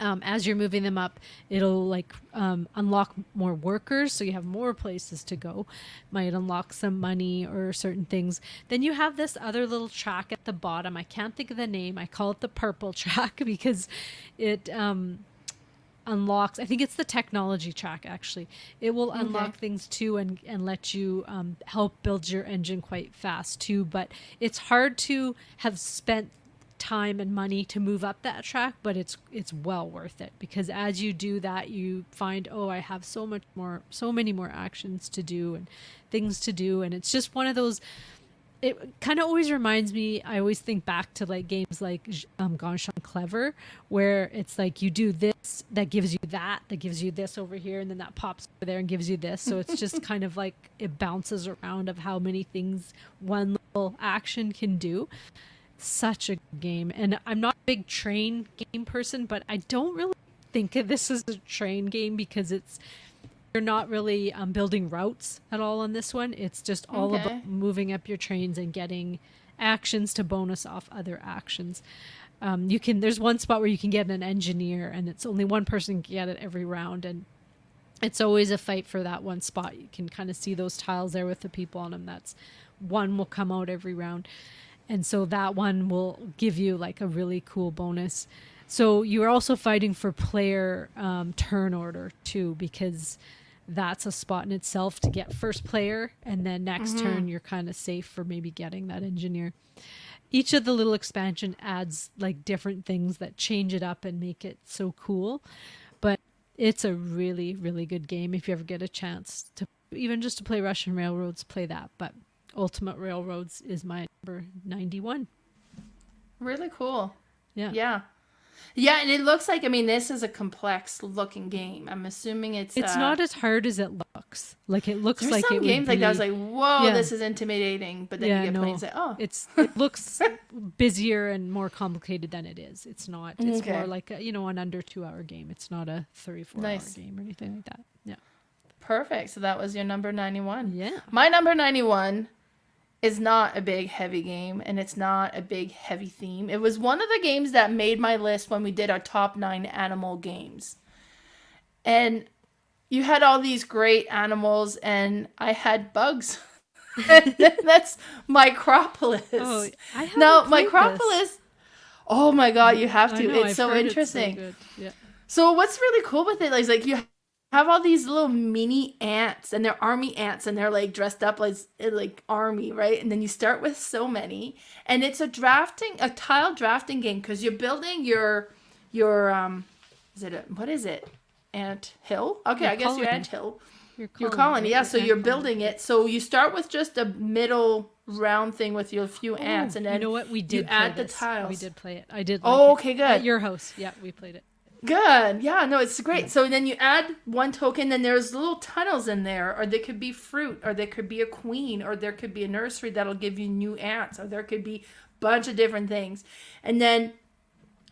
As you're moving them up, it'll like unlock more workers, so you have more places to go. Might unlock some money or certain things. Then you have this other little track at the bottom. I can't think of the name. I call it the purple track because it unlocks, I think it's the technology track actually. It will unlock things too and let you help build your engine quite fast too. But it's hard to have spent time and money to move up that track, but it's well worth it, because as you do that, you find, oh, I have so many more actions to do and things to do. And it's just one of those, it kind of always reminds me, I always think back to like games like Gauchon Clever, where it's like you do this, that gives you that gives you this over here, and then that pops over there and gives you this. So it's just kind of like it bounces around of how many things one little action can do. Such a game. And I'm not a big train game person, but I don't really think of this as a train game because you're not really building routes at all on this one. It's just all about moving up your trains and getting actions to bonus off other actions. There's one spot where you can get an engineer, and it's only one person can get it every round, and it's always a fight for that one spot. You can kind of see those tiles there with the people on them. That's one will come out every round. And so that one will give you like a really cool bonus. So you're also fighting for player turn order too, because that's a spot in itself to get first player. And then next turn, you're kind of safe for maybe getting that engineer. Each of the little expansion adds like different things that change it up and make it so cool. But it's a really, really good game. If you ever get a chance to even just to play Russian Railroads, play that. But Ultimate Railroads is my number 91. Really cool. Yeah. Yeah, and it looks like, I mean, this is a complex looking game. I'm assuming it's not as hard as it looks. Like it looks like some it games would be, like that. I was like, whoa, this is intimidating. But then you get played and say, oh, it looks busier and more complicated than it is. It's not. It's more like an under 2 hour game. It's not a 34 hour game or anything like that. Yeah. Perfect. So that was your number 91. Yeah. My number 91 is not a big heavy game, and it's not a big heavy theme. It was one of the games that made my list when we did our top 9 animal games. And you had all these great animals, and I had bugs. That's Micropolis. Oh, I haven't played Micropolis. This. Oh my God, you have to. It's I've so interesting. It's so good. Yeah. So what's really cool with it is like you have all these little mini ants, and they're army ants, and they're like dressed up like army, right? And then you start with so many, and it's a tile drafting game, because you're building your what is it? Ant hill? Okay, I guess your ant hill. Your colony, yeah. So you're building it. So you start with just a middle round thing with your few ants, and then you know what, we did add play the tiles. We did play it. I did. Okay, good. At your house, yeah, we played it. Good. Yeah, no, it's great. So then you add one token, then there's little tunnels in there, or there could be fruit, or there could be a queen, or there could be a nursery that'll give you new ants, or there could be a bunch of different things. And then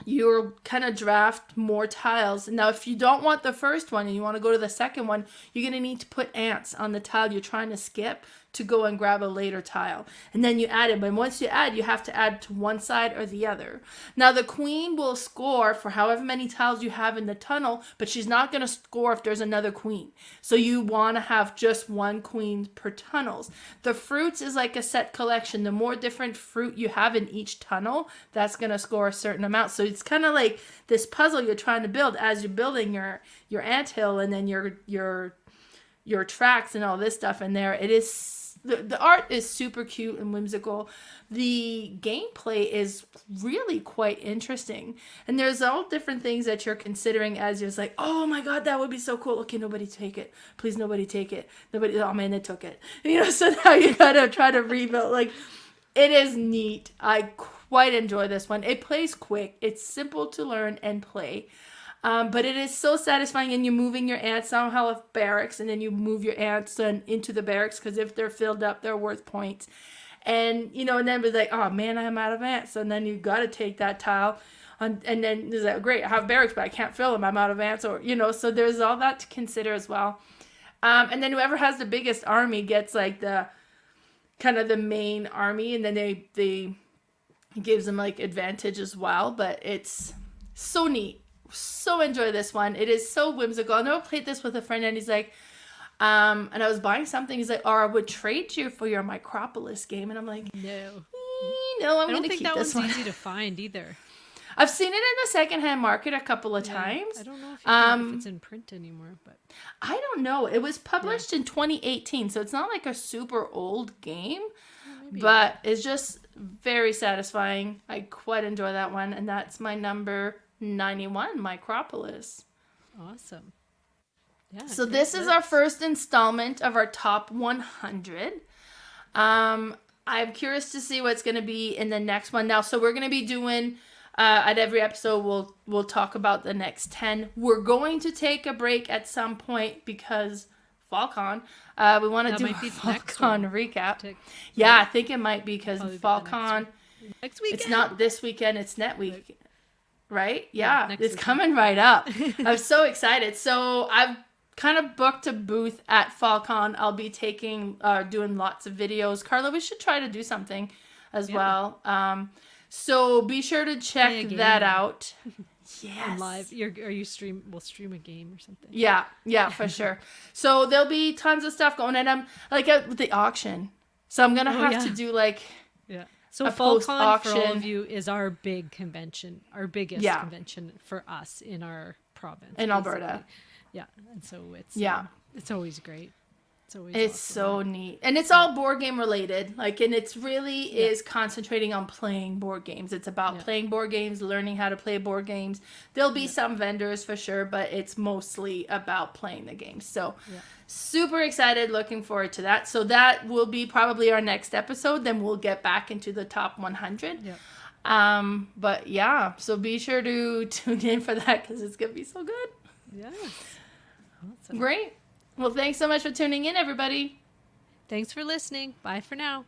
you'll kind of draft more tiles. Now, if you don't want the first one and you want to go to the second one, you're going to need to put ants on the tile you're trying to skip to go and grab a later tile. And then you add it. But once you add, you have to add to one side or the other. Now, the queen will score for however many tiles you have in the tunnel, but she's not going to score if there's another queen. So you want to have just one queen per tunnels. The fruits is like a set collection. The more different fruit you have in each tunnel, that's going to score a certain amount. So it's kind of like this puzzle you're trying to build as you're building your anthill, and then your tracks and all this stuff in there. It is the art is super cute and whimsical. The gameplay is really quite interesting, and there's all different things that you're considering as you're like, oh my God, that would be so cool. Okay, nobody take it, please, nobody take it. Nobody. Oh man, they took it. So now you gotta try to rebuild. Like, it is neat. I quite enjoy this one. It plays quick. It's simple to learn and play. But it is so satisfying, and you're moving your ants somehow of barracks, and then you move your ants into the barracks, because if they're filled up, they're worth points. And, you know, and then it was like, oh man, I'm out of ants. And then you got to take that tile. And then it's like, great, I have barracks, but I can't fill them. I'm out of ants. Or, you know, so there's all that to consider as well. And then whoever has the biggest army gets like the kind of the main army. And then they gives them like advantage as well. But it's so neat. So enjoy this one. It is so whimsical. I know I played this with a friend, and he's like, and I was buying something. He's like, I would trade you for your Micropolis game. And I'm like, no, I'm going to keep this one. I don't think that one's easy to find either. I've seen it in the secondhand market a couple of times. I don't know if it's in print anymore, but I don't know. It was published in 2018, so it's not like a super old game, but it's just very satisfying. I quite enjoy that one, and that's my number 91, Micropolis. Awesome. Yeah. So this is our first installment of our top 100. I'm curious to see what's going to be in the next one. Now, so we're going to be doing, at every episode, we'll talk about the next 10. We're going to take a break at some point because FallCon. We want to do a FallCon recap. I think it might be because FallCon, next weekend. It's not this weekend, it's next week. Right? Yeah, it's coming right up. I'm so excited. So I've kind of booked a booth at FallCon. I'll be doing lots of videos. Carla, we should try to do something as well. So be sure to check that out. Yes. Live. We'll stream a game or something. Yeah, for sure. So there'll be tons of stuff going, and I'm like with the auction. So I'm gonna have to do like So FallCon for all of you is our big convention, our biggest convention for us in our province in Alberta. Yeah, and so it's always great. It's always awesome. So neat, and it's all board game related. Like, and it's really is concentrating on playing board games. It's about playing board games, learning how to play board games. There'll be some vendors for sure, but it's mostly about playing the games. So, super excited, looking forward to that. So that will be probably our next episode. Then we'll get back into the top 100. But yeah, so be sure to tune in for that because it's gonna be so good. Yes. Awesome. Great. Well, thanks so much for tuning in, everybody. Thanks for listening. Bye for now.